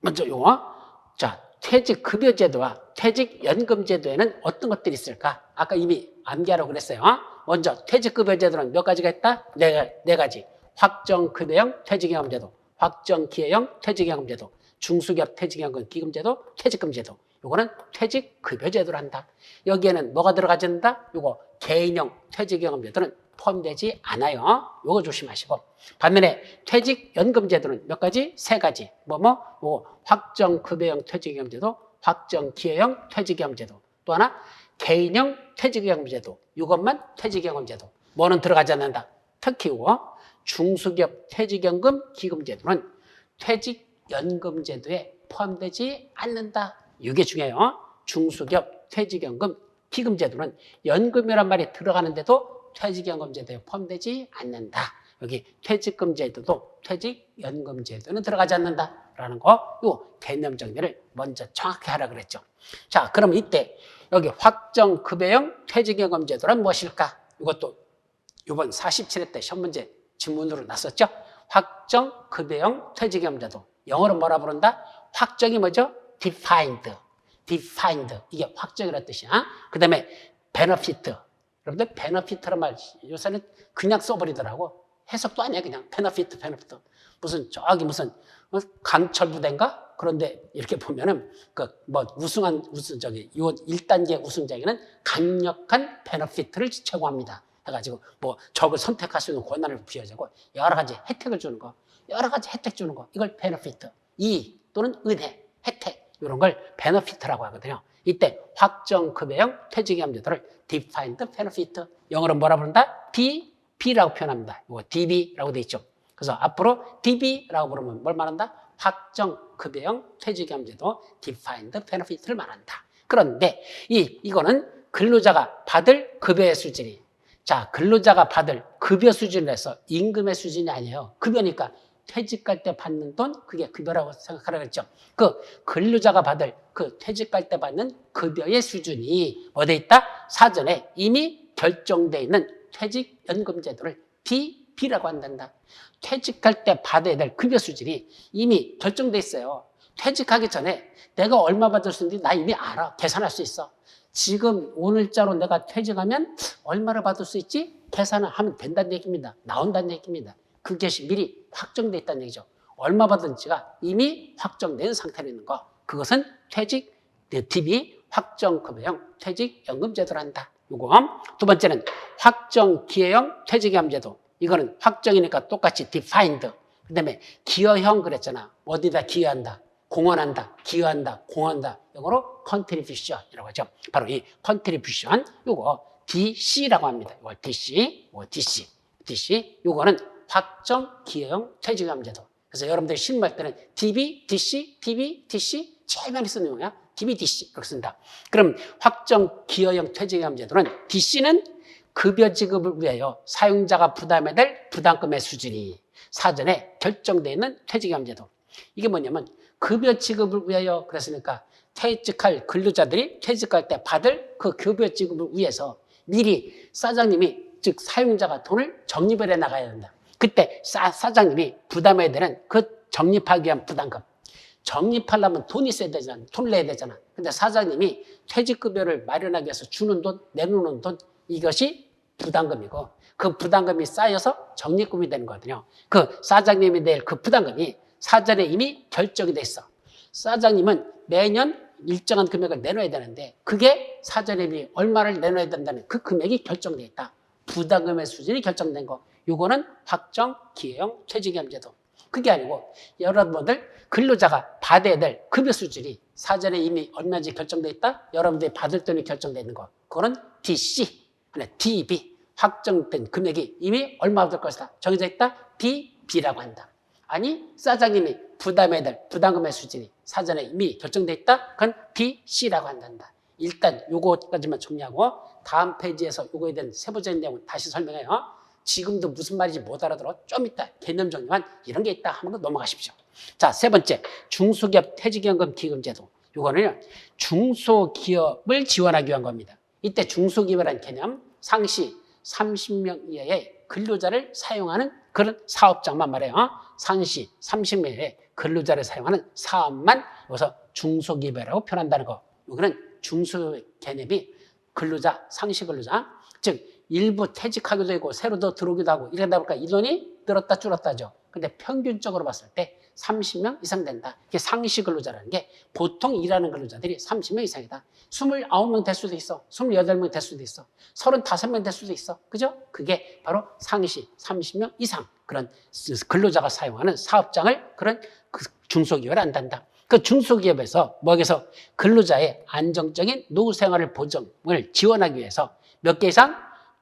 먼저 요거. 자, 퇴직급여제도와 퇴직연금제도에는 어떤 것들이 있을까? 아까 이미 암기하라고 그랬어요. 먼저 퇴직급여제도는 몇 가지가 있다? 네 가지. 확정급여형 퇴직연금제도, 확정기회형 퇴직연금제도, 중소기업 퇴직연금 기금제도, 퇴직금제도. 요거는 퇴직급여제도를 한다. 여기에는 뭐가 들어가지 않는다? 요거 개인형 퇴직연금제도는 포함되지 않아요. 요거 조심하시고. 반면에 퇴직연금제도는 몇 가지? 세 가지. 확정급여형 퇴직연금제도, 확정기회형 퇴직연금제도, 또 하나 개인형 퇴직연금제도. 이것만 퇴직연금제도. 뭐는 들어가지 않는다? 특히 이거 중소기업 퇴직연금 기금제도는 퇴직연금제도에 포함되지 않는다. 이게 중요해요. 중소기업 퇴직연금 기금제도는 연금이란 말이 들어가는데도 퇴직연금제도에 포함되지 않는다. 여기 퇴직금제도도 퇴직연금제도는 들어가지 않는다라는 거, 요 개념 정리를 먼저 정확히 하라 그랬죠. 자, 그럼 이때 여기 확정급여형 퇴직연금제도란 무엇일까? 이것도 이번 47회 때 시험 문제 지문으로 났었죠. 확정급여형 퇴직연금제도. 영어로 뭐라 부른다? 확정이 뭐죠? defined. 이게 확정이라는 뜻이야. 그 다음에 benefit. 여러분들 베너피트란 말 요새는 그냥 써버리더라고. 해석도 아니야. 그냥 베너피트. 무슨 저기 무슨 강철부대인가? 그런데 이렇게 보면은 우승 저기 요 1단계 우승자에게는 강력한 베너피트를 제공합니다. 해가지고 적을 선택할 수 있는 권한을 부여하고 여러 가지 혜택을 주는 거, 여러 가지 혜택 주는 거, 이걸 베너피트. 이의 또는 은혜, 혜택, 이런 걸 베너피트라고 하거든요. 이때 확정급여형 퇴직연금제도를 defined benefit, 영어로 뭐라 부른다? DB라고 표현합니다. 이거 DB라고 돼 있죠. 그래서 앞으로 DB라고 부르면 뭘 말한다? 확정급여형 퇴직연금제도 defined benefit를 말한다. 그런데 이거는 근로자가 받을 급여의 수준이, 자, 근로자가 받을 급여 수준에서 임금의 수준이 아니에요. 급여니까 퇴직할 때 받는 돈, 그게 급여라고 생각하라고 했죠. 그 근로자가 받을 그 퇴직할 때 받는 급여의 수준이 어디에 있다? 사전에 이미 결정되어 있는 퇴직연금제도를 DB라고 한단다. 퇴직할 때 받아야 될 급여 수준이 이미 결정돼 있어요. 퇴직하기 전에 내가 얼마 받을 수 있는지 나 이미 알아. 계산할 수 있어. 지금 오늘자로 내가 퇴직하면 얼마를 받을 수 있지? 계산을 하면 된다는 얘기입니다. 나온다는 얘기입니다. 그것이 미리 확정돼 있다는 얘기죠. 얼마 받은지가 이미 확정된 상태로 있는 거. 그것은 퇴직 DB 확정급여형 퇴직연금제도를 한다. 요거. 두 번째는 확정기회형 퇴직연금제도. 이거는 확정이니까 똑같이 defined. 그 다음에 기여형 그랬잖아. 어디다 기여한다. 공헌한다. 기여한다. 공헌한다. 이거로 contribution이라고 하죠. 바로 이 contribution. 요거 DC라고 합니다. 이거 DC. 요거는 확정기여형 퇴직연금제도. 그래서 여러분들이 실무할 때는 DB, DC 제일 많이 쓰는 용어야. DB, DC 이렇게 쓴다. 그럼 확정기여형 퇴직연금제도는 DC는 급여 지급을 위하여 사용자가 부담해야 될 부담금의 수준이 사전에 결정되어 있는 퇴직연금제도. 이게 뭐냐면 급여 지급을 위하여, 그랬으니까 퇴직할 근로자들이 퇴직할 때 받을 그 급여 지급을 위해서 미리 사장님이, 즉 사용자가 돈을 적립을 해 나가야 된다. 그때 사장님이 부담해야 되는 그 적립하기 위한 부담금. 적립하려면 돈이 있어야 되잖아. 돈을 내야 되잖아. 근데 사장님이 퇴직급여를 마련하기 위해서 주는 돈, 내놓는 돈, 이것이 부담금이고, 그 부담금이 쌓여서 적립금이 되는 거거든요. 그 사장님이 낼 그 부담금이 사전에 이미 결정이 돼 있어. 사장님은 매년 일정한 금액을 내놔야 되는데 그게 사전에 이미 얼마를 내놔야 된다는 그 금액이 결정돼 있다. 부담금의 수준이 결정된 거. 요거는 확정기여형 퇴직연금제도. 그게 아니고 여러분들 근로자가 받아야 될 급여 수준이 사전에 이미 얼마인지 결정돼 있다. 여러분들이 받을 돈이 결정돼 있는 거. 그거는 DC, DB, 확정된 금액이 이미 얼마 받을 것이다. 정해져 있다. DB라고 한다. 아니 사장님이 부담해야 될 부담금의 수준이 사전에 이미 결정돼 있다? 그건 B, C라고 한단다. 일단 요거까지만 정리하고 다음 페이지에서 요거에 대한 세부적인 내용을 다시 설명해요. 지금도 무슨 말인지 못 알아들어 좀 이따 개념 정리만 이런 게 있다 하면 넘어가십시오. 자, 세 번째 중소기업 퇴직연금 기금제도. 요거는 중소기업을 지원하기 위한 겁니다. 이때 중소기업이라는 개념 상시 30명 이하의 근로자를 사용하는 그런 사업장만 말해요. 상시 30명 이하의 근로자를 사용하는 사업만 여기서 중소기업이라고 표현한다는 거. 이거는 중소 개념이 근로자, 상시 근로자, 즉 일부 퇴직하기도 되고 새로 더 들어오기도 하고 이러다 보니까 인원이 늘었다 줄었다죠. 근데 평균적으로 봤을 때 30명 이상 된다. 이게 상시 근로자라는 게 보통 일하는 근로자들이 30명 이상이다. 29명 될 수도 있어. 28명 될 수도 있어. 35명 될 수도 있어. 그죠? 그게 바로 상시 30명 이상 그런 근로자가 사용하는 사업장을 그런 중소기업을 한단다. 그 중소기업에서 뭐에서 근로자의 안정적인 노후 생활을 보정을 지원하기 위해서 몇 개 이상?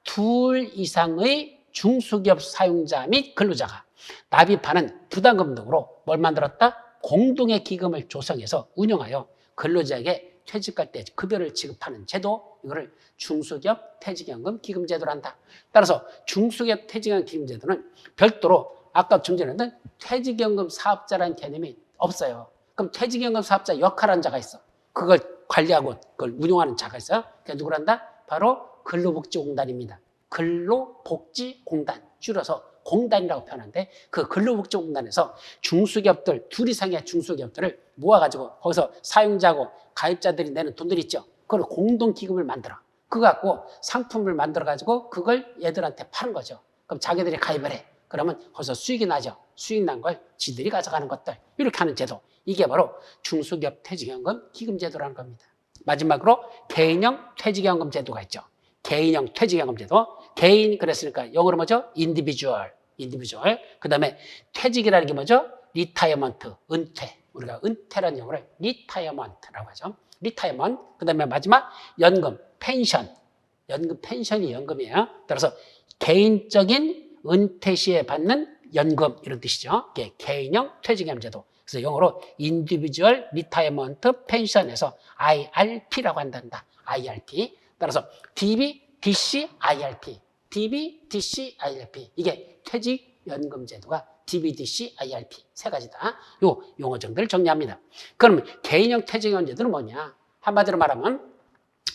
2 이상의 중소기업 사용자 및 근로자가 납입하는 부담금 등으로 뭘 만들었다? 공동의 기금을 조성해서 운영하여 근로자에게 퇴직할 때 급여를 지급하는 제도, 이거를 중소기업 퇴직연금 기금제도를 한다. 따라서 중소기업 퇴직연금 기금제도는 별도로 아까 좀 전에 했던 퇴직연금 사업자라는 개념이 없어요. 그럼 퇴직연금 사업자 역할하는 자가 있어. 그걸 관리하고 그걸 운영하는 자가 있어요. 그게 누구란다? 바로 근로복지공단입니다. 근로복지공단, 줄여서 공단이라고 표현하는데 그 근로복지공단에서 중소기업들, 2 이상의 중소기업들을 모아가지고 거기서 사용자하고 가입자들이 내는 돈들 있죠. 그걸 공동기금을 만들어. 그거 갖고 상품을 만들어가지고 그걸 얘들한테 파는 거죠. 그럼 자기들이 가입을 해. 그러면 거기서 수익이 나죠. 수익 난 걸 지들이 가져가는 것들. 이렇게 하는 제도. 이게 바로 중소기업 퇴직연금 기금제도라는 겁니다. 마지막으로 개인형 퇴직연금 제도가 있죠. 개인형 퇴직연금 제도. 개인 그랬으니까 영어로 뭐죠? individual. 그 다음에 퇴직이라는 게 뭐죠? retirement, 은퇴. 우리가 은퇴라는 영어를 retirement라고 하죠. retirement. 그 다음에 마지막 연금, 펜션. 연금, 펜션이 연금이에요. 따라서 개인적인 은퇴 시에 받는 연금 이런 뜻이죠. 이게 개인형 퇴직연금 제도. 그래서 영어로 individual retirement pension에서 IRP라고 한단다. IRP. 따라서 DB, DC, IRP. DB, DC, IRP. 이게 퇴직연금 제도가 DB, DC, IRP 세 가지다. 요 용어 정도를 정리합니다. 그럼 개인형 퇴직연금 제도는 뭐냐? 한마디로 말하면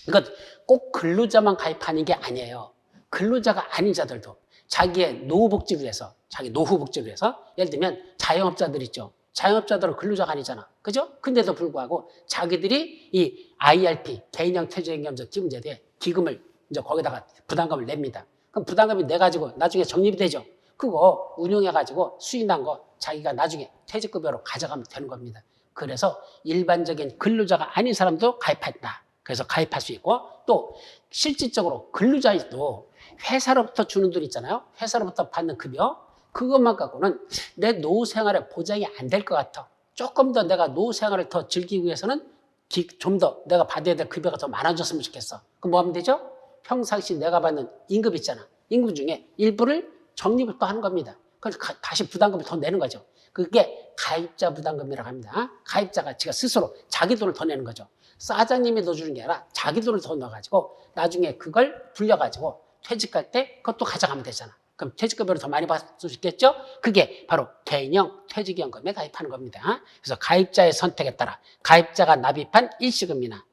이건 꼭 근로자만 가입하는 게 아니에요. 근로자가 아닌 자들도 자기의 노후 복지를 위해서, 자기 노후 복지를 위해서 예를 들면 자영업자들 있죠. 자영업자들은 근로자가 아니잖아. 그죠? 근데도 불구하고 자기들이 이 IRP, 개인형 퇴직연금 기금제도에 기금을 이제 거기다가 부담금을 냅니다. 그럼 부담금이 내가지고 나중에 적립이 되죠. 그거 운용해가지고 수익 난 거 자기가 나중에 퇴직급여로 가져가면 되는 겁니다. 그래서 일반적인 근로자가 아닌 사람도 가입한다. 그래서 가입할 수 있고 또 실질적으로 근로자도 회사로부터 주는 돈 있잖아요. 회사로부터 받는 급여. 그것만 갖고는 내 노후 생활에 보장이 안 될 것 같아. 조금 더 내가 노후 생활을 더 즐기기 위해서는 좀 더 내가 받아야 될 급여가 더 많아졌으면 좋겠어. 그럼 뭐 하면 되죠? 평상시 내가 받는 임금 있잖아. 임금 중에 일부를 적립을 또 하는 겁니다. 그래서 다시 부담금을 더 내는 거죠. 그게 가입자 부담금이라고 합니다. 가입자가 지가 스스로 자기 돈을 더 내는 거죠. 사장님이 넣어주는 게 아니라 자기 돈을 더 넣어가지고 나중에 그걸 불려가지고 퇴직할 때 그것도 가져가면 되잖아. 그럼 퇴직급여를 더 많이 받을 수 있겠죠? 그게 바로 개인형 퇴직연금에 가입하는 겁니다. 그래서 가입자의 선택에 따라 가입자가 납입한 일시금이나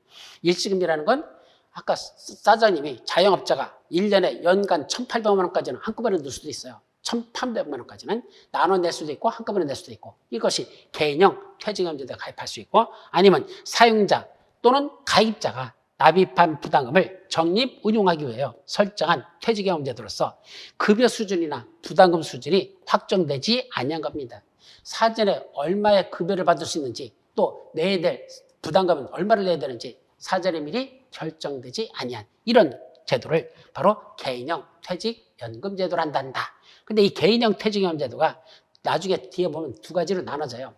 일시금이라는 건 아까 사장님이 자영업자가 1년에 연간 1,800만 원까지는 한꺼번에 넣을 수도 있어요. 1,800만 원까지는 나눠 낼 수도 있고 한꺼번에 낼 수도 있고 이것이 개인형 퇴직연금제도에 가입할 수 있고 아니면 사용자 또는 가입자가 납입한 부담금을 적립 운용하기 위해 설정한 퇴직연금제도로서 급여 수준이나 부담금 수준이 확정되지 아니한 겁니다. 사전에 얼마의 급여를 받을 수 있는지 또 내야 될 부담금은 얼마를 내야 되는지 사전에 미리 결정되지 아니한 이런 제도를 바로 개인형 퇴직연금제도를 한단다. 근데 이 개인형 퇴직연금제도가 나중에 뒤에 보면 2가지로 나눠져요.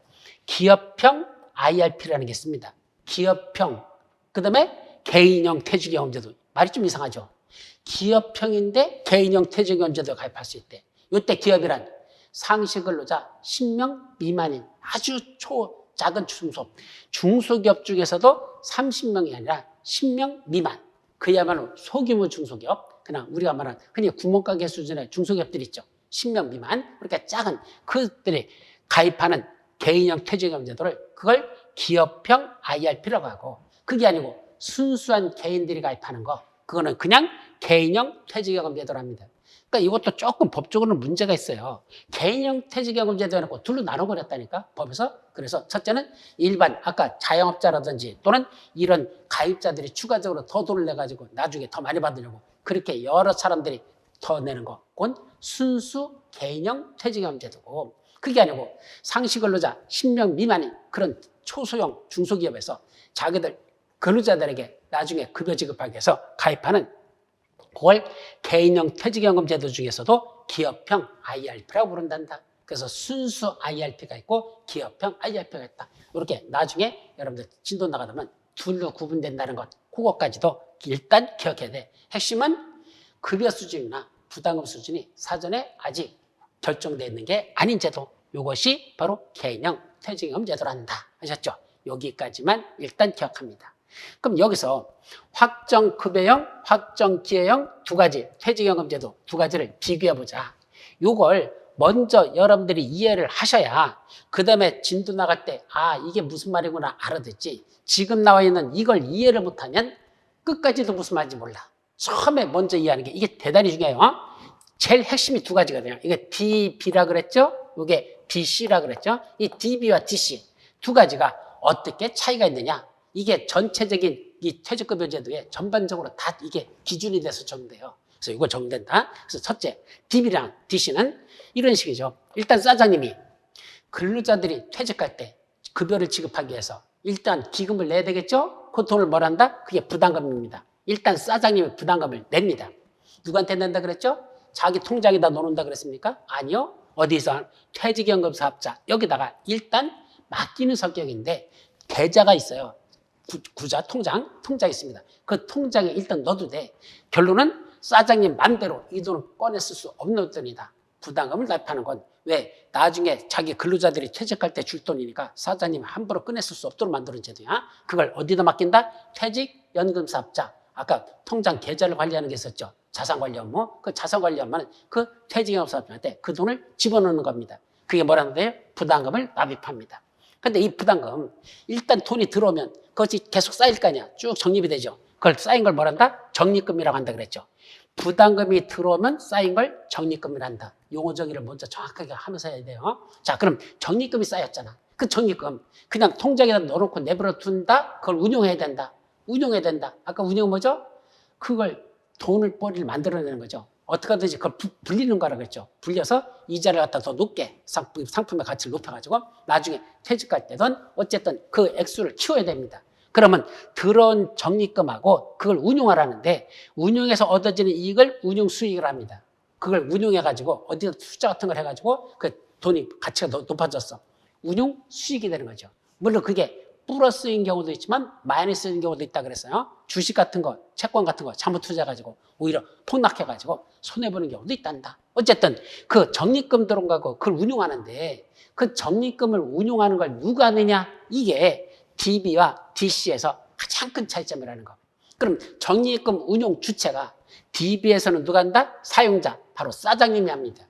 기업형 IRP라는 게 있습니다. 기업형, 그 다음에 개인형 퇴직연금제도. 말이 좀 이상하죠. 기업형인데 개인형 퇴직연금제도에 가입할 수 있대. 이때 기업이란 상시 근로자 10명 미만인 아주 작은 중소기업 중에서도 30명이 아니라 10명 미만, 그야말로 소규모 중소기업, 그냥 우리가 말하는 흔히 구멍가게 수준의 중소기업들 있죠. 10명 미만, 그러니까 작은 그들이 가입하는 개인형 퇴직금 제도를 그걸 기업형 IRP라고 하고, 그게 아니고 순수한 개인들이 가입하는 거, 그거는 그냥 개인형 퇴직금 제도랍니다. 그러니까 이것도 조금 법적으로는 문제가 있어요. 개인형 퇴직연금 제도 해놓고 둘로 나눠버렸다니까, 법에서. 그래서 첫째는 일반, 아까 자영업자라든지 또는 이런 가입자들이 추가적으로 더 돈을 내가지고 나중에 더 많이 받으려고 그렇게 여러 사람들이 더 내는 거, 그건 순수 개인형 퇴직연금 제도고, 그게 아니고 상시 근로자 10명 미만인 그런 초소형 중소기업에서 자기들 근로자들에게 나중에 급여 지급하기 위해서 가입하는 그걸 개인형 퇴직연금 제도 중에서도 기업형 IRP라고 부른단다. 그래서 순수 IRP가 있고 기업형 IRP가 있다. 이렇게 나중에 여러분들 진도 나가면 둘로 구분된다는 것, 그것까지도 일단 기억해야 돼. 핵심은 급여 수준이나 부담금 수준이 사전에 아직 결정되어 있는 게 아닌 제도, 이것이 바로 개인형 퇴직연금 제도란다. 아셨죠? 여기까지만 일단 기억합니다. 그럼 여기서 확정급여형, 확정기여형 두 가지 퇴직연금 제도 두 가지를 비교해보자. 이걸 먼저 여러분들이 이해를 하셔야 그 다음에 진도 나갈 때 이게 무슨 말이구나 알아듣지. 지금 나와 있는 이걸 이해를 못하면 끝까지도 무슨 말인지 몰라. 처음에 먼저 이해하는 게 이게 대단히 중요해요. 제일 핵심이 두 가지가 돼요. 이게 DB라 그랬죠? 이게 BC라 그랬죠? 이 DB와 DC 두 가지가 어떻게 차이가 있느냐? 이게 전체적인 이 퇴직급여 제도에 전반적으로 다 이게 기준이 돼서 적용돼요. 그래서 이걸 적용된다. 그래서 첫째, DB랑 DC는 이런 식이죠. 일단 사장님이 근로자들이 퇴직할 때 급여를 지급하기 위해서 일단 기금을 내야 되겠죠? 그 돈을 뭘 한다? 그게 부담금입니다. 일단 사장님이 부담금을 냅니다. 누구한테 낸다 그랬죠? 자기 통장에다 넣어놓는다 그랬습니까? 아니요. 어디서? 퇴직연금 사업자. 여기다가 일단 맡기는 성격인데 계좌가 있어요. 구자 통장이 있습니다. 그 통장에 일단 넣어도 돼. 결론은 사장님 맘대로 이 돈을 꺼내 쓸 수 없는 돈이다. 부담금을 납입하는 건 왜? 나중에 자기 근로자들이 퇴직할 때 줄 돈이니까 사장님이 함부로 꺼내 쓸 수 없도록 만드는 제도야. 그걸 어디다 맡긴다? 퇴직연금 사업자. 아까 통장 계좌를 관리하는 게 있었죠. 자산관리 업무. 그 자산관리 업무는 그 퇴직연금 사업자한테 그 돈을 집어넣는 겁니다. 그게 뭐라는데? 부담금을 납입합니다. 근데 이 부담금, 일단 돈이 들어오면 그것이 계속 쌓일 거 아니야. 쭉 적립이 되죠. 그걸 쌓인 걸 뭐란다? 적립금이라고 한다 그랬죠. 부담금이 들어오면 쌓인 걸 적립금이라 한다. 용어 정의를 먼저 정확하게 하면서 해야 돼요. 자, 그럼 적립금이 쌓였잖아. 그 적립금 그냥 통장에다 넣어놓고 내버려 둔다? 그걸 운용해야 된다. 운용해야 된다. 아까 운용 뭐죠? 그걸 돈을 벌이를 만들어내는 거죠. 어떻게 하든지 그걸 불리는 거라 그랬죠. 불려서 이자를 갖다 더 높게 상품의 가치를 높여가지고 나중에 퇴직할 때든 어쨌든 그 액수를 키워야 됩니다. 그러면 들어온 적립금하고 그걸 운용하라는데 운용해서 얻어지는 이익을 운용 수익을 합니다. 그걸 운용해가지고 어디다 투자 같은 걸 해가지고 그 돈이 가치가 더 높아졌어. 운용 수익이 되는 거죠. 물론 그게 플러스인 경우도 있지만 마이너스인 경우도 있다 그랬어요. 주식 같은 거, 채권 같은 거 잘못 투자해가지고 오히려 폭락해가지고 손해보는 경우도 있단다. 어쨌든 그 적립금 들어온 거고 그걸 운용하는데 그 적립금을 운용하는 걸 누가 하느냐? 이게 DB와 DC에서 가장 큰 차이점이라는 거. 그럼 적립금 운용 주체가 DB에서는 누가 한다? 사용자, 바로 사장님이 합니다.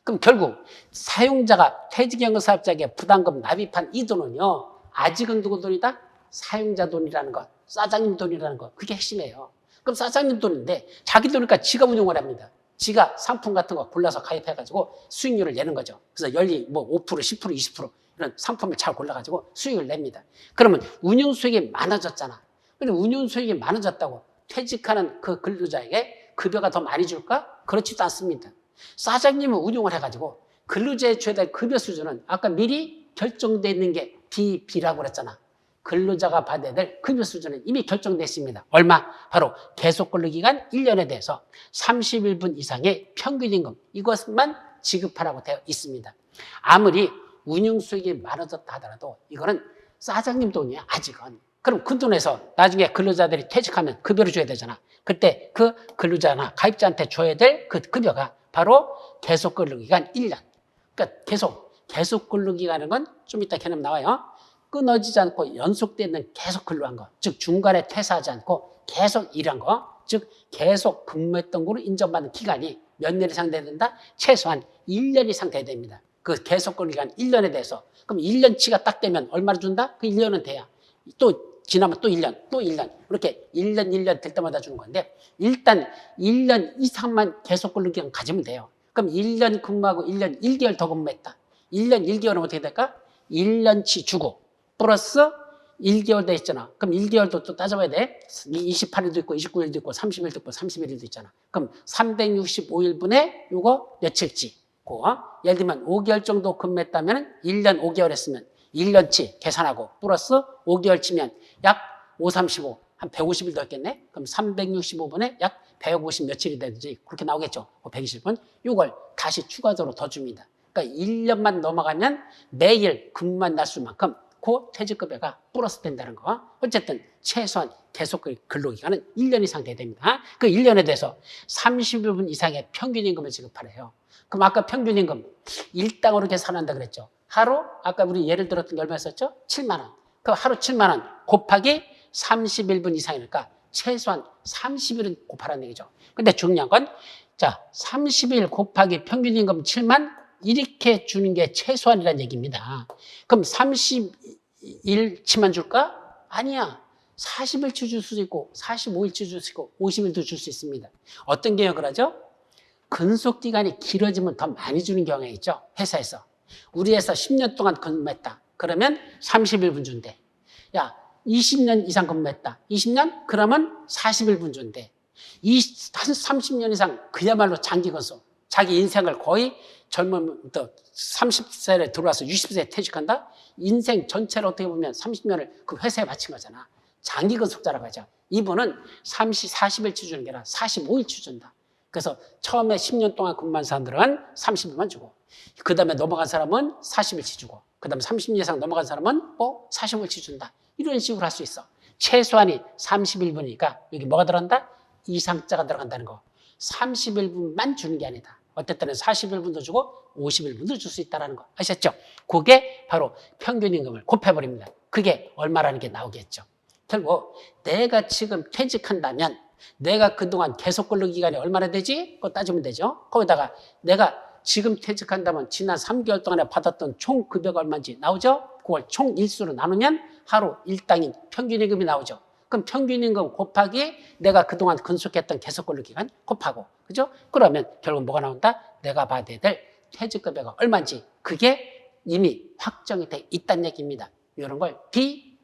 그럼 결국 사용자가 퇴직연금 사업자에게 부담금 납입한 이 돈은요, 아직은 누구 돈이다? 사용자 돈이라는 것, 사장님 돈이라는 것, 그게 핵심이에요. 그럼 사장님 돈인데 자기 돈이니까 지가 운용을 합니다. 지가 상품 같은 거 골라서 가입해가지고 수익률을 내는 거죠. 그래서 연리 뭐 5%, 10%, 20% 이런 상품을 잘 골라가지고 수익을 냅니다. 그러면 운용 수익이 많아졌잖아. 근데 운용 수익이 많아졌다고 퇴직하는 그 근로자에게 급여가 더 많이 줄까? 그렇지도 않습니다. 사장님은 운용을 해가지고 근로자에 줘야 될 급여 수준은 아까 미리 결정되어 있는 게 DB라고 그랬잖아. 근로자가 받아야 될 급여 수준은 이미 결정됐습니다. 얼마? 바로 계속근로기간 1년에 대해서 31분 이상의 평균임금, 이것만 지급하라고 되어 있습니다. 아무리 운용수익이 많아졌다 하더라도 이거는 사장님 돈이야, 아직은. 그럼 그 돈에서 나중에 근로자들이 퇴직하면 급여를 줘야 되잖아. 그때 그 근로자나 가입자한테 줘야 될 그 급여가 바로 계속근로기간 1년. 그러니까 계속 근로기간인 건 좀 이따 개념 나와요. 끊어지지 않고 연속되는 계속 근로한 거. 즉 중간에 퇴사하지 않고 계속 일한 거. 즉 계속 근무했던 거로 인정받는 기간이 몇 년 이상 돼야 된다? 최소한 1년 이상 돼야 됩니다. 그 계속 근로기간 1년에 대해서. 그럼 1년치가 딱 되면 얼마를 준다? 그 1년은 돼야. 또 지나면 또 1년, 또 1년. 이렇게 1년 될 때마다 주는 건데 일단 1년 이상만 계속 근로기간 가지면 돼요. 그럼 1년 근무하고 1년 1개월 더 근무했다. 1년 1개월은 어떻게 될까? 1년치 주고 플러스 1개월 돼 있잖아. 그럼 1개월도 또 따져봐야 돼. 28일도 있고 29일도 있고 30일도 있고 31일도 있잖아. 그럼 365일분에 요거 며칠치. 예를 들면 5개월 정도 근무했다면 1년 5개월 했으면 1년치 계산하고 플러스 5개월 치면 약 5, 35, 한 150일 더 했겠네? 그럼 365분에 약 150 며칠이 되든지 그렇게 나오겠죠. 120분. 이걸 다시 추가적으로 더 줍니다. 그러니까 1년만 넘어가면 매일 근무만 날수 만큼 그 퇴직급여가 플러스 된다는 거. 어쨌든 최소한 계속 근로기간은 1년 이상 돼야 됩니다. 그 1년에 대해서 30일 이상의 평균임금을 지급하래요. 그럼 아까 평균임금 일당으로 계산한다 그랬죠. 하루 아까 우리 예를 들었던 게 얼마 였었죠? 7만 원. 그 하루 7만 원 곱하기 31분 이상이니까 최소한 30일은 곱하라는 얘기죠. 근데 중요한 건 자, 30일 곱하기 평균임금 7만 이렇게 주는 게 최소한이라는 얘기입니다. 그럼 30일치만 줄까? 아니야. 40일치 줄 수도 있고 45일치 줄 수 있고 50일도 줄 수 있습니다. 어떤 경우를 하죠? 근속기간이 길어지면 더 많이 주는 경우가 있죠. 회사에서. 우리 회사 10년 동안 근무했다. 그러면 30일분 준대. 야, 20년 이상 근무했다. 20년? 그러면 40일분 준대. 한 30년 이상 그야말로 장기 근속. 자기 인생을 거의 젊은부터 30세에 들어와서 60세에 퇴직한다? 인생 전체를 어떻게 보면 30년을 그 회사에 바친 거잖아. 장기 근속자라고 하죠. 이분은 40일치 주는 게 아니라 45일치 준다. 그래서 처음에 10년 동안 근무한 사람들은 30일만 주고 그 다음에 넘어간 사람은 40일치 주고 그 다음에 30년 이상 넘어간 사람은 45일치 준다. 이런 식으로 할 수 있어. 최소한이 31분이니까 여기 뭐가 들어간다? 이상자가 들어간다는 거. 31분만 주는 게 아니다. 어떨 때는 41분도 주고 51분도 줄 수 있다는 거. 아셨죠? 그게 바로 평균임금을 곱해버립니다. 그게 얼마라는 게 나오겠죠. 결국 내가 지금 퇴직한다면 내가 그동안 계속 근로기간이 얼마나 되지? 그거 따지면 되죠. 거기다가 내가 지금 퇴직한다면 지난 3개월 동안에 받았던 총 급여가 얼마인지 나오죠? 그걸 총 일수로 나누면 하루 일당인 평균임금이 나오죠. 그럼 평균임금 곱하기 내가 그동안 근속했던 계속 근로기간 곱하고, 그죠? 그러면 결국 뭐가 나온다? 내가 받아야 될 퇴직급여가 얼마인지 그게 이미 확정이 돼 있다는 얘기입니다. 이런 걸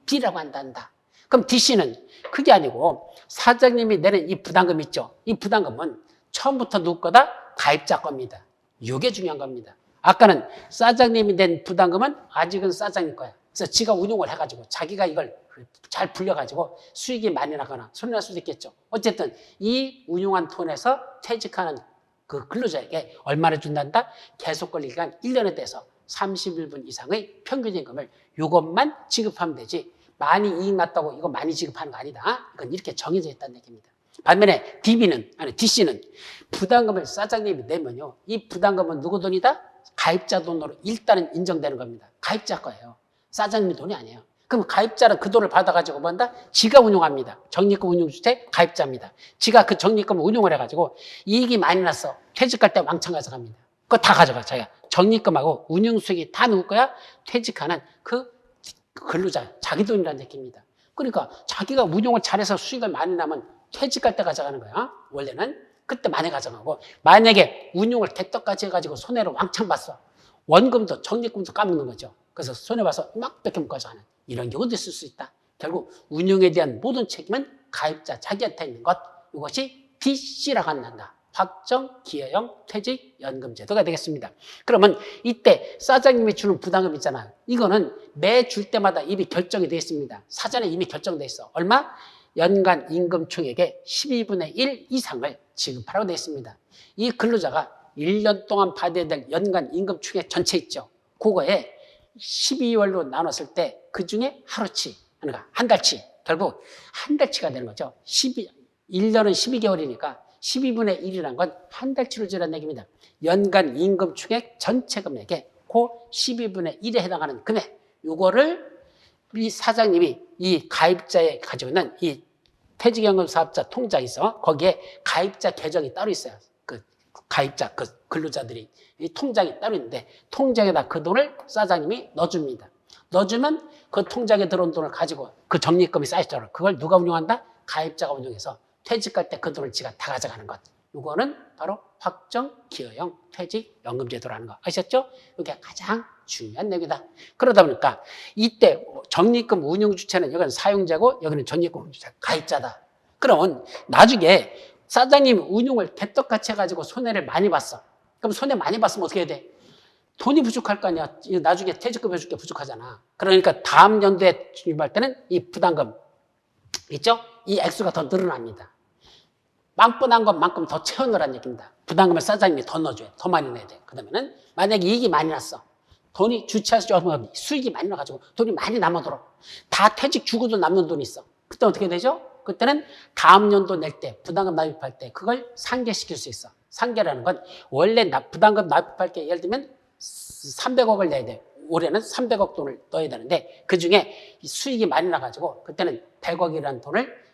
B라고 한단다. 그럼 DC는 그게 아니고 사장님이 내는 이 부담금 있죠? 이 부담금은 처음부터 누구 거다? 가입자 겁니다. 이게 중요한 겁니다. 아까는 사장님이 낸 부담금은 아직은 사장님 거야. 그래서 지가 운용을 해가지고 자기가 이걸 잘 불려가지고 수익이 많이 나거나 손해 날 수도 있겠죠. 어쨌든 이 운용한 돈에서 퇴직하는 그 근로자에게 얼마나 준단다? 계속 근로기간 1년에 대해서 31분 이상의 평균임금을 이것만 지급하면 되지 많이 이익 났다고 이거 많이 지급하는 거 아니다. 이건 이렇게 정해져 있다는 얘기입니다. 반면에 DC는 부담금을 사장님이 내면요. 이 부담금은 누구 돈이다? 가입자 돈으로 일단은 인정되는 겁니다. 가입자 거예요. 사장님 돈이 아니에요. 그럼 가입자는 그 돈을 받아가지고 뭔다? 지가 운용합니다. 적립금 운용주택 가입자입니다. 지가 그 적립금을 운용을 해가지고 이익이 많이 났어. 퇴직할 때 왕창 가져갑니다. 그거 다 가져가, 자기가. 적립금하고 운용수익이 다 누구 거야? 퇴직하는 그 근로자, 자기 돈이라는 얘기입니다. 그러니까 자기가 운용을 잘해서 수익을 많이 나면 퇴직할 때 가져가는 거야. 원래는. 그때 많이 가져가고 만약에 운용을 대떡까지 해가지고 손해를 왕창 봤어. 원금도 적립금도 까먹는 거죠. 그래서 손해봐서 막 뺏겨 가져가는 이런 경우도 있을 수 있다. 결국 운용에 대한 모든 책임은 가입자 자기한테 있는 것. 이것이 DC라고 한다. 확정 기여형 퇴직연금제도가 되겠습니다. 그러면 이때 사장님이 주는 부담금 있잖아요. 이거는 매 줄 때마다 이미 결정이 되어 있습니다. 사전에 이미 결정되어 있어. 얼마? 연간 임금 총액의 12분의 1 이상을 지급하라고 되어 있습니다. 이 근로자가 1년 동안 받아야 될 연간 임금 총액 전체 있죠. 그거에 12월로 나눴을 때 그중에 하루치, 그러니까 한 달치, 결국 한 달치가 되는 거죠. 1년은 12개월이니까 12분의 1이라는 건 한 달치를 주라는 얘기입니다. 연간 임금 총액 전체 금액의 그 12분의 1에 해당하는 금액, 요거를 이 사장님이 이 가입자에 가지고 있는 이 퇴직연금 사업자 통장이 있어. 거기에 가입자 계정이 따로 있어요. 그 가입자, 그 근로자들이 이 통장이 따로 있는데 통장에다 그 돈을 사장님이 넣어줍니다. 넣어주면 그 통장에 들어온 돈을 가지고 그 적립금이 쌓였잖아요. 그걸 누가 운용한다? 가입자가 운용해서 퇴직할 때 그 돈을 지가 다 가져가는 것. 이거는 바로 확정 기여형 퇴직연금제도라는 거 아셨죠? 이게 가장 중요한 내용이다. 그러다 보니까 이때 적립금 운용 주체는 여기는 사용자고 여기는 적립금 운용 주체 가입자다. 그러면 나중에 사장님 운용을 개떡같이 해가지고 손해를 많이 봤어. 그럼 손해 많이 봤으면 어떻게 해야 돼? 돈이 부족할 거 아니야. 나중에 퇴직금 해줄 게 부족하잖아. 그러니까 다음 연도에 진입할 때는 이 부담금 있죠? 이 액수가 더 늘어납니다. 빵뻔한 것만큼 더 채워넣으라는 얘기입니다. 부담금을 사장님이 더 넣어줘야 돼. 더 많이 내야 돼. 그러면은 만약에 이익이 많이 났어. 돈이 주체해서 수익이 많이 나가지고 돈이 많이 남아도록 다 퇴직 주고도 남는 돈이 있어. 그때 어떻게 되죠? 그때는 다음 연도 낼 때 부담금 납입할 때 그걸 상계시킬 수 있어. 상계라는 건 원래 부담금 납입할 게 예를 들면 300억을 내야 돼. 올해는 300억 돈을 넣어야 되는데 그중에 수익이 많이 나가지고 그때는 100억이라는 돈을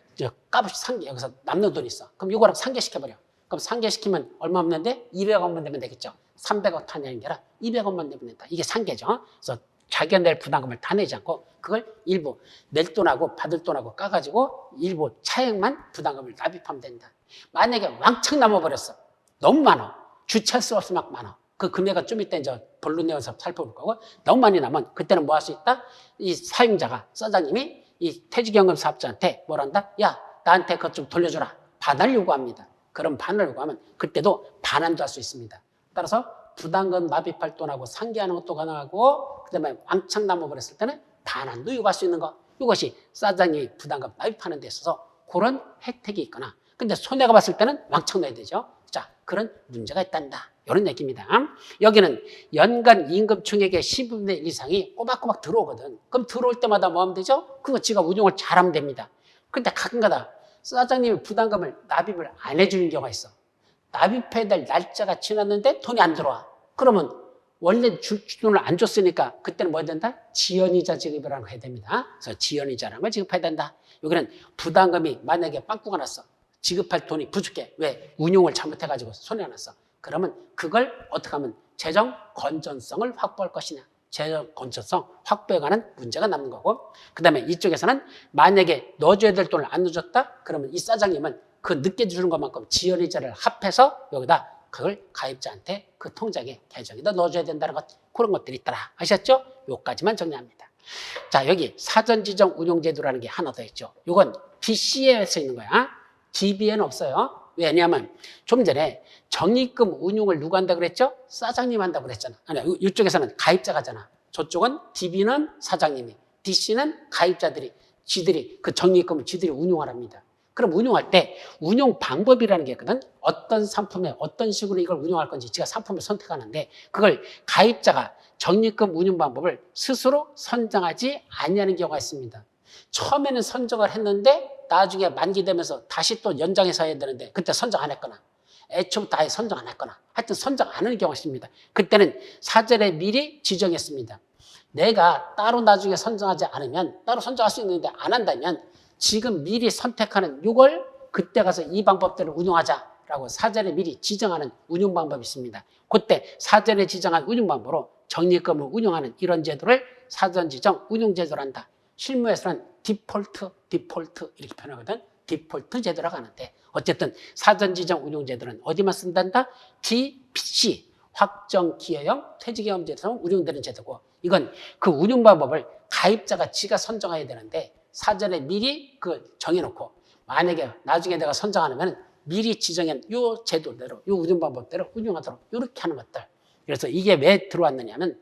값없이 상계, 여기서 남는 돈이 있어. 그럼 이거랑 상계시켜버려. 그럼 상계시키면 얼마 없는데 200억만 내면 되겠죠. 300억 타냐는 게 아니라 200억만 내면 된다. 이게 상계죠. 그래서 자기가 낼 부담금을 다 내지 않고 그걸 일부 낼 돈하고 받을 돈하고 까가지고 일부 차액만 부담금을 납입하면 된다. 만약에 왕창 남아버렸어. 너무 많아. 주체할 수 없을 만큼 많아. 그 금액은 좀 이따 이제 본론 내용에서 살펴볼 거고 너무 많이 나면 그때는 뭐 할 수 있다? 이 사용자가, 사장님이 이 퇴직연금 사업자한테 뭘 한다? 야, 나한테 그것 좀 돌려줘라. 반환을 요구합니다. 그럼 반환을 요구하면 그때도 반환도 할 수 있습니다. 따라서 부담금 납입할 돈하고 상계하는 것도 가능하고 그다음에 왕창 남아버렸을 때는 반환도 요구할 수 있는 거. 이것이 사장님이 부담금 납입하는 데 있어서 그런 혜택이 있거나 근데 손해가 봤을 때는 왕창 내야 되죠. 자, 그런 문제가 있단다. 이런 얘기입니다. 여기는 연간 임금 총액의 10분의 1 이상이 꼬박꼬박 들어오거든. 그럼 들어올 때마다 뭐 하면 되죠? 그거 지가 운용을 잘하면 됩니다. 근데 가끔가다 사장님이 부담금을 납입을 안 해주는 경우가 있어. 납입해야 될 날짜가 지났는데 돈이 안 들어와. 그러면 원래 줄 돈을 안 줬으니까 그때는 뭐 해야 된다? 지연이자 지급이라는 거 해야 됩니다. 그래서 지연이자라는 걸 지급해야 된다. 여기는 부담금이 만약에 빵꾸가 났어. 지급할 돈이 부족해. 왜? 운용을 잘못해가지고 손해가 났어. 그러면 그걸 어떻게 하면 재정 건전성을 확보할 것이냐. 재정 건전성 확보에 관한 문제가 남는 거고 그 다음에 이쪽에서는 만약에 넣어줘야 될 돈을 안 넣어줬다? 그러면 이 사장님은 그 늦게 주는 것만큼 지연이자를 합해서 여기다 그걸 가입자한테 그 통장에 계정에다 넣어줘야 된다는 것 그런 것들이 있더라. 아셨죠? 요까지만 정리합니다. 자, 여기 사전지정 운용제도라는 게 하나 더 있죠. 요건 BC에 써 있는 거야. DB에는 없어요. 왜냐하면 좀 전에 적립금 운용을 누가 한다고 그랬죠? 사장님 한다고 그랬잖아. 아니, 이쪽에서는 가입자가 하잖아. 저쪽은 DB는 사장님이, DC는 가입자들이, 지들이 그 적립금을 지들이 운용하랍니다. 그럼 운용할 때 운용 방법이라는 게 있거든. 어떤 상품에 어떤 식으로 이걸 운용할 건지 제가 상품을 선택하는데 그걸 가입자가 적립금 운용 방법을 스스로 선정하지 아니하는 경우가 있습니다. 처음에는 선정을 했는데 나중에 만기되면서 다시 또 연장해서 해야 되는데 그때 선정 안 했거나 애초부터 아예 선정 안 했거나 하여튼 선정 안 하는 경우가 있습니다. 그때는 사전에 미리 지정했습니다. 내가 따로 나중에 선정하지 않으면 따로 선정할 수 있는데 안 한다면 지금 미리 선택하는 이걸 그때 가서 이 방법대로 운용하자라고 사전에 미리 지정하는 운용 방법이 있습니다. 그때 사전에 지정한 운용 방법으로 적립금을 운용하는 이런 제도를 사전 지정 운용제도를 한다. 실무에서는 디폴트 이렇게 표현하거든. 디폴트 제도라고 하는데 어쨌든 사전 지정 운용제도는 어디만 쓴단다? DPC 확정 기여형 퇴직연금제도로 운용되는 제도고 이건 그 운용 방법을 가입자가 지가 선정해야 되는데 사전에 미리 그 정해놓고 만약에 나중에 내가 선정하면 미리 지정한 요 제도대로 요 운용 방법대로 운용하도록 이렇게 하는 것들. 그래서 이게 왜 들어왔느냐면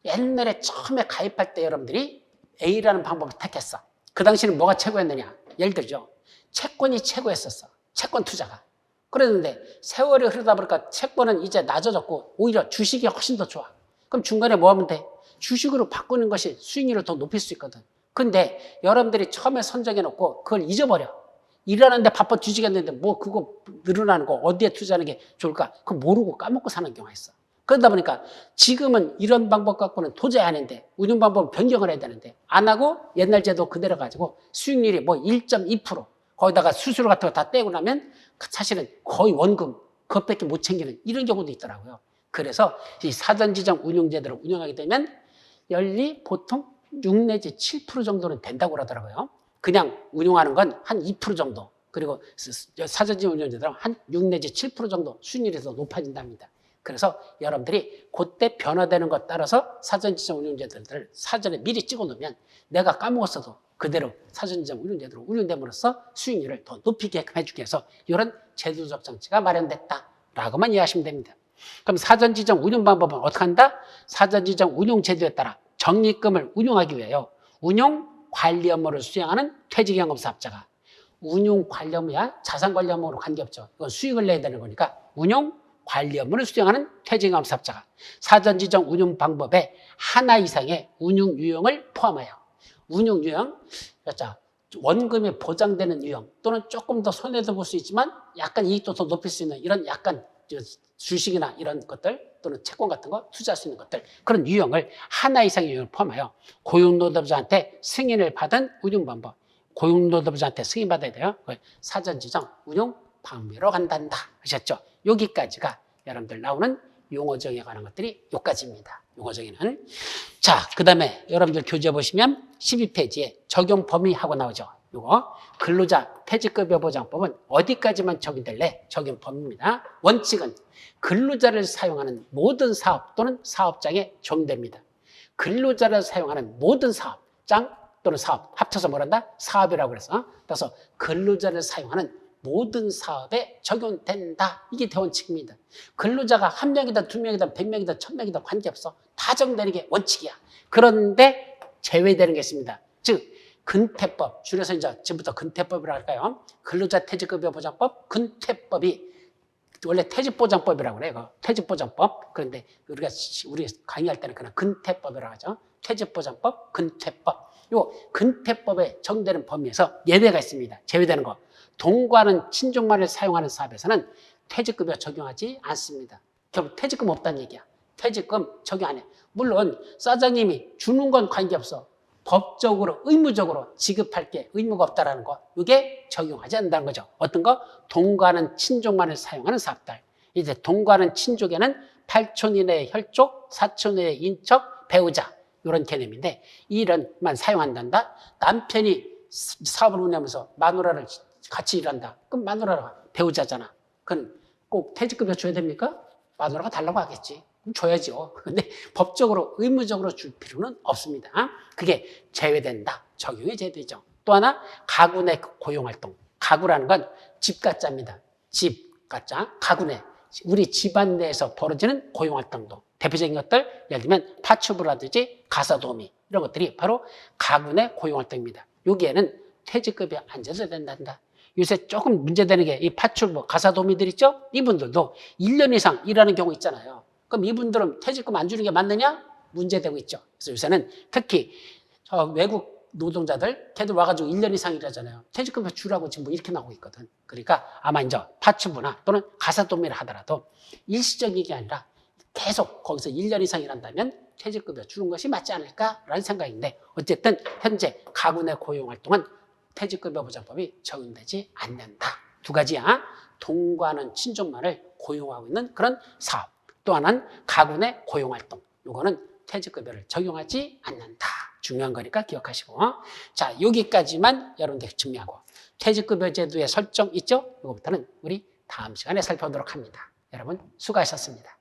옛날에 처음에 가입할 때 여러분들이 A라는 방법을 택했어. 그 당시는 뭐가 최고였느냐? 예를 들죠. 채권이 최고였었어. 채권 투자가. 그랬는데 세월이 흐르다 보니까 채권은 이제 낮아졌고 오히려 주식이 훨씬 더 좋아. 그럼 중간에 뭐 하면 돼? 주식으로 바꾸는 것이 수익률을 더 높일 수 있거든. 근데 여러분들이 처음에 선정해놓고 그걸 잊어버려. 일하는데 바빠 뒤지겠는데 뭐 그거 늘어나는 거 어디에 투자하는 게 좋을까? 그거 모르고 까먹고 사는 경우가 있어. 그러다 보니까 지금은 이런 방법 갖고는 도저히 안 했는데 운용 방법을 변경을 해야 되는데 안 하고 옛날 제도 그대로 가지고 수익률이 뭐 1.2% 거기다가 수수료 같은 거 다 떼고 나면 사실은 거의 원금 그것밖에 못 챙기는 이런 경우도 있더라고요. 그래서 이 사전지정 운용제도를 운영하게 되면 연리 보통 6 내지 7% 정도는 된다고 그러더라고요. 그냥 운용하는 건 한 2% 정도. 그리고 사전지정 운용제도는 한 6 내지 7% 정도 수익률이 더 높아진답니다. 그래서 여러분들이 그때 변화되는 것 따라서 사전지정 운용제도를 사전에 미리 찍어 놓으면 내가 까먹었어도 그대로 사전지정 운용제도로 운용됨으로써 수익률을 더 높이게끔 해주기 위해서 이런 제도적 장치가 마련됐다라고만 이해하시면 됩니다. 그럼 사전지정 운용 방법은 어떻게 한다? 사전지정 운용제도에 따라 적립금을 운용하기 위하여 운용관리 업무를 수행하는 퇴직연금 사업자가 운용관리 업무야 자산관리 업무로 관계없죠. 이건 수익을 내야 되는 거니까 운용관리 업무를 수행하는 퇴직연금 사업자가 사전지정 운용 방법에 하나 이상의 운용 유형을 포함하여 운용 유형, 원금이 보장되는 유형 또는 조금 더 손해도 볼 수 있지만 약간 이익도 더 높일 수 있는 이런 약간 주식이나 이런 것들 또는 채권 같은 거 투자할 수 있는 것들 그런 유형을 하나 이상의 유형을 포함하여 고용노동자한테 승인을 받은 운용 방법 고용노동자한테 승인받아야 돼요. 사전지정 운용 방법으로 간단다 하셨죠. 여기까지가 여러분들 나오는 용어 정의에 관한 것들이 여기까지입니다. 용어 정의는. 자, 그 다음에 여러분들 교재 보시면 12페이지에 적용 범위하고 나오죠. 요거 근로자 퇴직급여 보장법은 어디까지만 적용될래? 적용 범위입니다. 원칙은 근로자를 사용하는 모든 사업 또는 사업장에 적용됩니다. 근로자를 사용하는 모든 사업장 또는 사업 합쳐서 뭐란다? 사업이라고 그래서 그래서 근로자를 사용하는 모든 사업에 적용된다. 이게 대원칙입니다. 근로자가 1명이다, 2명이다, 100명이다, 1000명이다 관계없어. 다 적용되는 게 원칙이야. 그런데 제외되는 게 있습니다. 즉 근태법, 줄여서 이제 지금부터 근태법이라고 할까요? 근로자 퇴직급여 보장법, 근태법이 원래 퇴직보장법이라고 그래요. 퇴직보장법. 그런데 우리 강의할 때는 그냥 근태법이라고 하죠. 퇴직보장법, 근태법. 요 근태법에 적용되는 범위에서 예외가 있습니다. 제외되는 거. 동거하는 친족만을 사용하는 사업에서는 퇴직급여 적용하지 않습니다. 결국 퇴직금 없다는 얘기야. 퇴직금 적용 안 해. 물론 사장님이 주는 건 관계없어. 법적으로 의무적으로 지급할 게 의무가 없다라는 거. 이게 적용하지 않는다는 거죠. 어떤 거? 동거하는 친족만을 사용하는 사업들. 이제 동거하는 친족에는 8촌 이내의 혈족, 4촌 이내의 인척, 배우자 이런 개념인데 이런만 사용한단다. 남편이 사업을 운영하면서 마누라를 같이 일한다. 그럼 마누라가 배우자잖아. 그건 꼭 퇴직급여 줘야 됩니까? 마누라가 달라고 하겠지. 그럼 줘야죠. 근데 법적으로 의무적으로 줄 필요는 없습니다. 그게 제외된다. 적용이 제외되죠. 또 하나 가구 내 고용활동. 가구라는 건 집가짜입니다. 집가짜. 가구 내. 우리 집안 내에서 벌어지는 고용활동도. 대표적인 것들 예를 들면 파출부라든지 가사도우미 이런 것들이 바로 가구 내 고용활동입니다. 여기에는 퇴직급여 안 줘도 된단다. 요새 조금 문제되는 게 이 파출부, 가사도우미들 있죠? 이분들도 1년 이상 일하는 경우 있잖아요. 그럼 이분들은 퇴직금 안 주는 게 맞느냐? 문제되고 있죠. 그래서 요새는 특히 외국 노동자들 걔들 와가지고 1년 이상 일하잖아요. 퇴직금을 주라고 지금 뭐 이렇게 나오고 있거든. 그러니까 아마 이제 파출부나 또는 가사도우미를 하더라도 일시적인 게 아니라 계속 거기서 1년 이상 일한다면 퇴직급여 주는 것이 맞지 않을까라는 생각인데 어쨌든 현재 가구 내 고용활동은 퇴직급여 보장법이 적용되지 않는다. 두 가지야. 동거하는 친족만을 고용하고 있는 그런 사업. 또 하나는 가구 내 고용활동. 이거는 퇴직급여를 적용하지 않는다. 중요한 거니까 기억하시고. 자, 여기까지만 여러분들 증명하고. 퇴직급여 제도의 설정 있죠? 이거부터는 우리 다음 시간에 살펴보도록 합니다. 여러분 수고하셨습니다.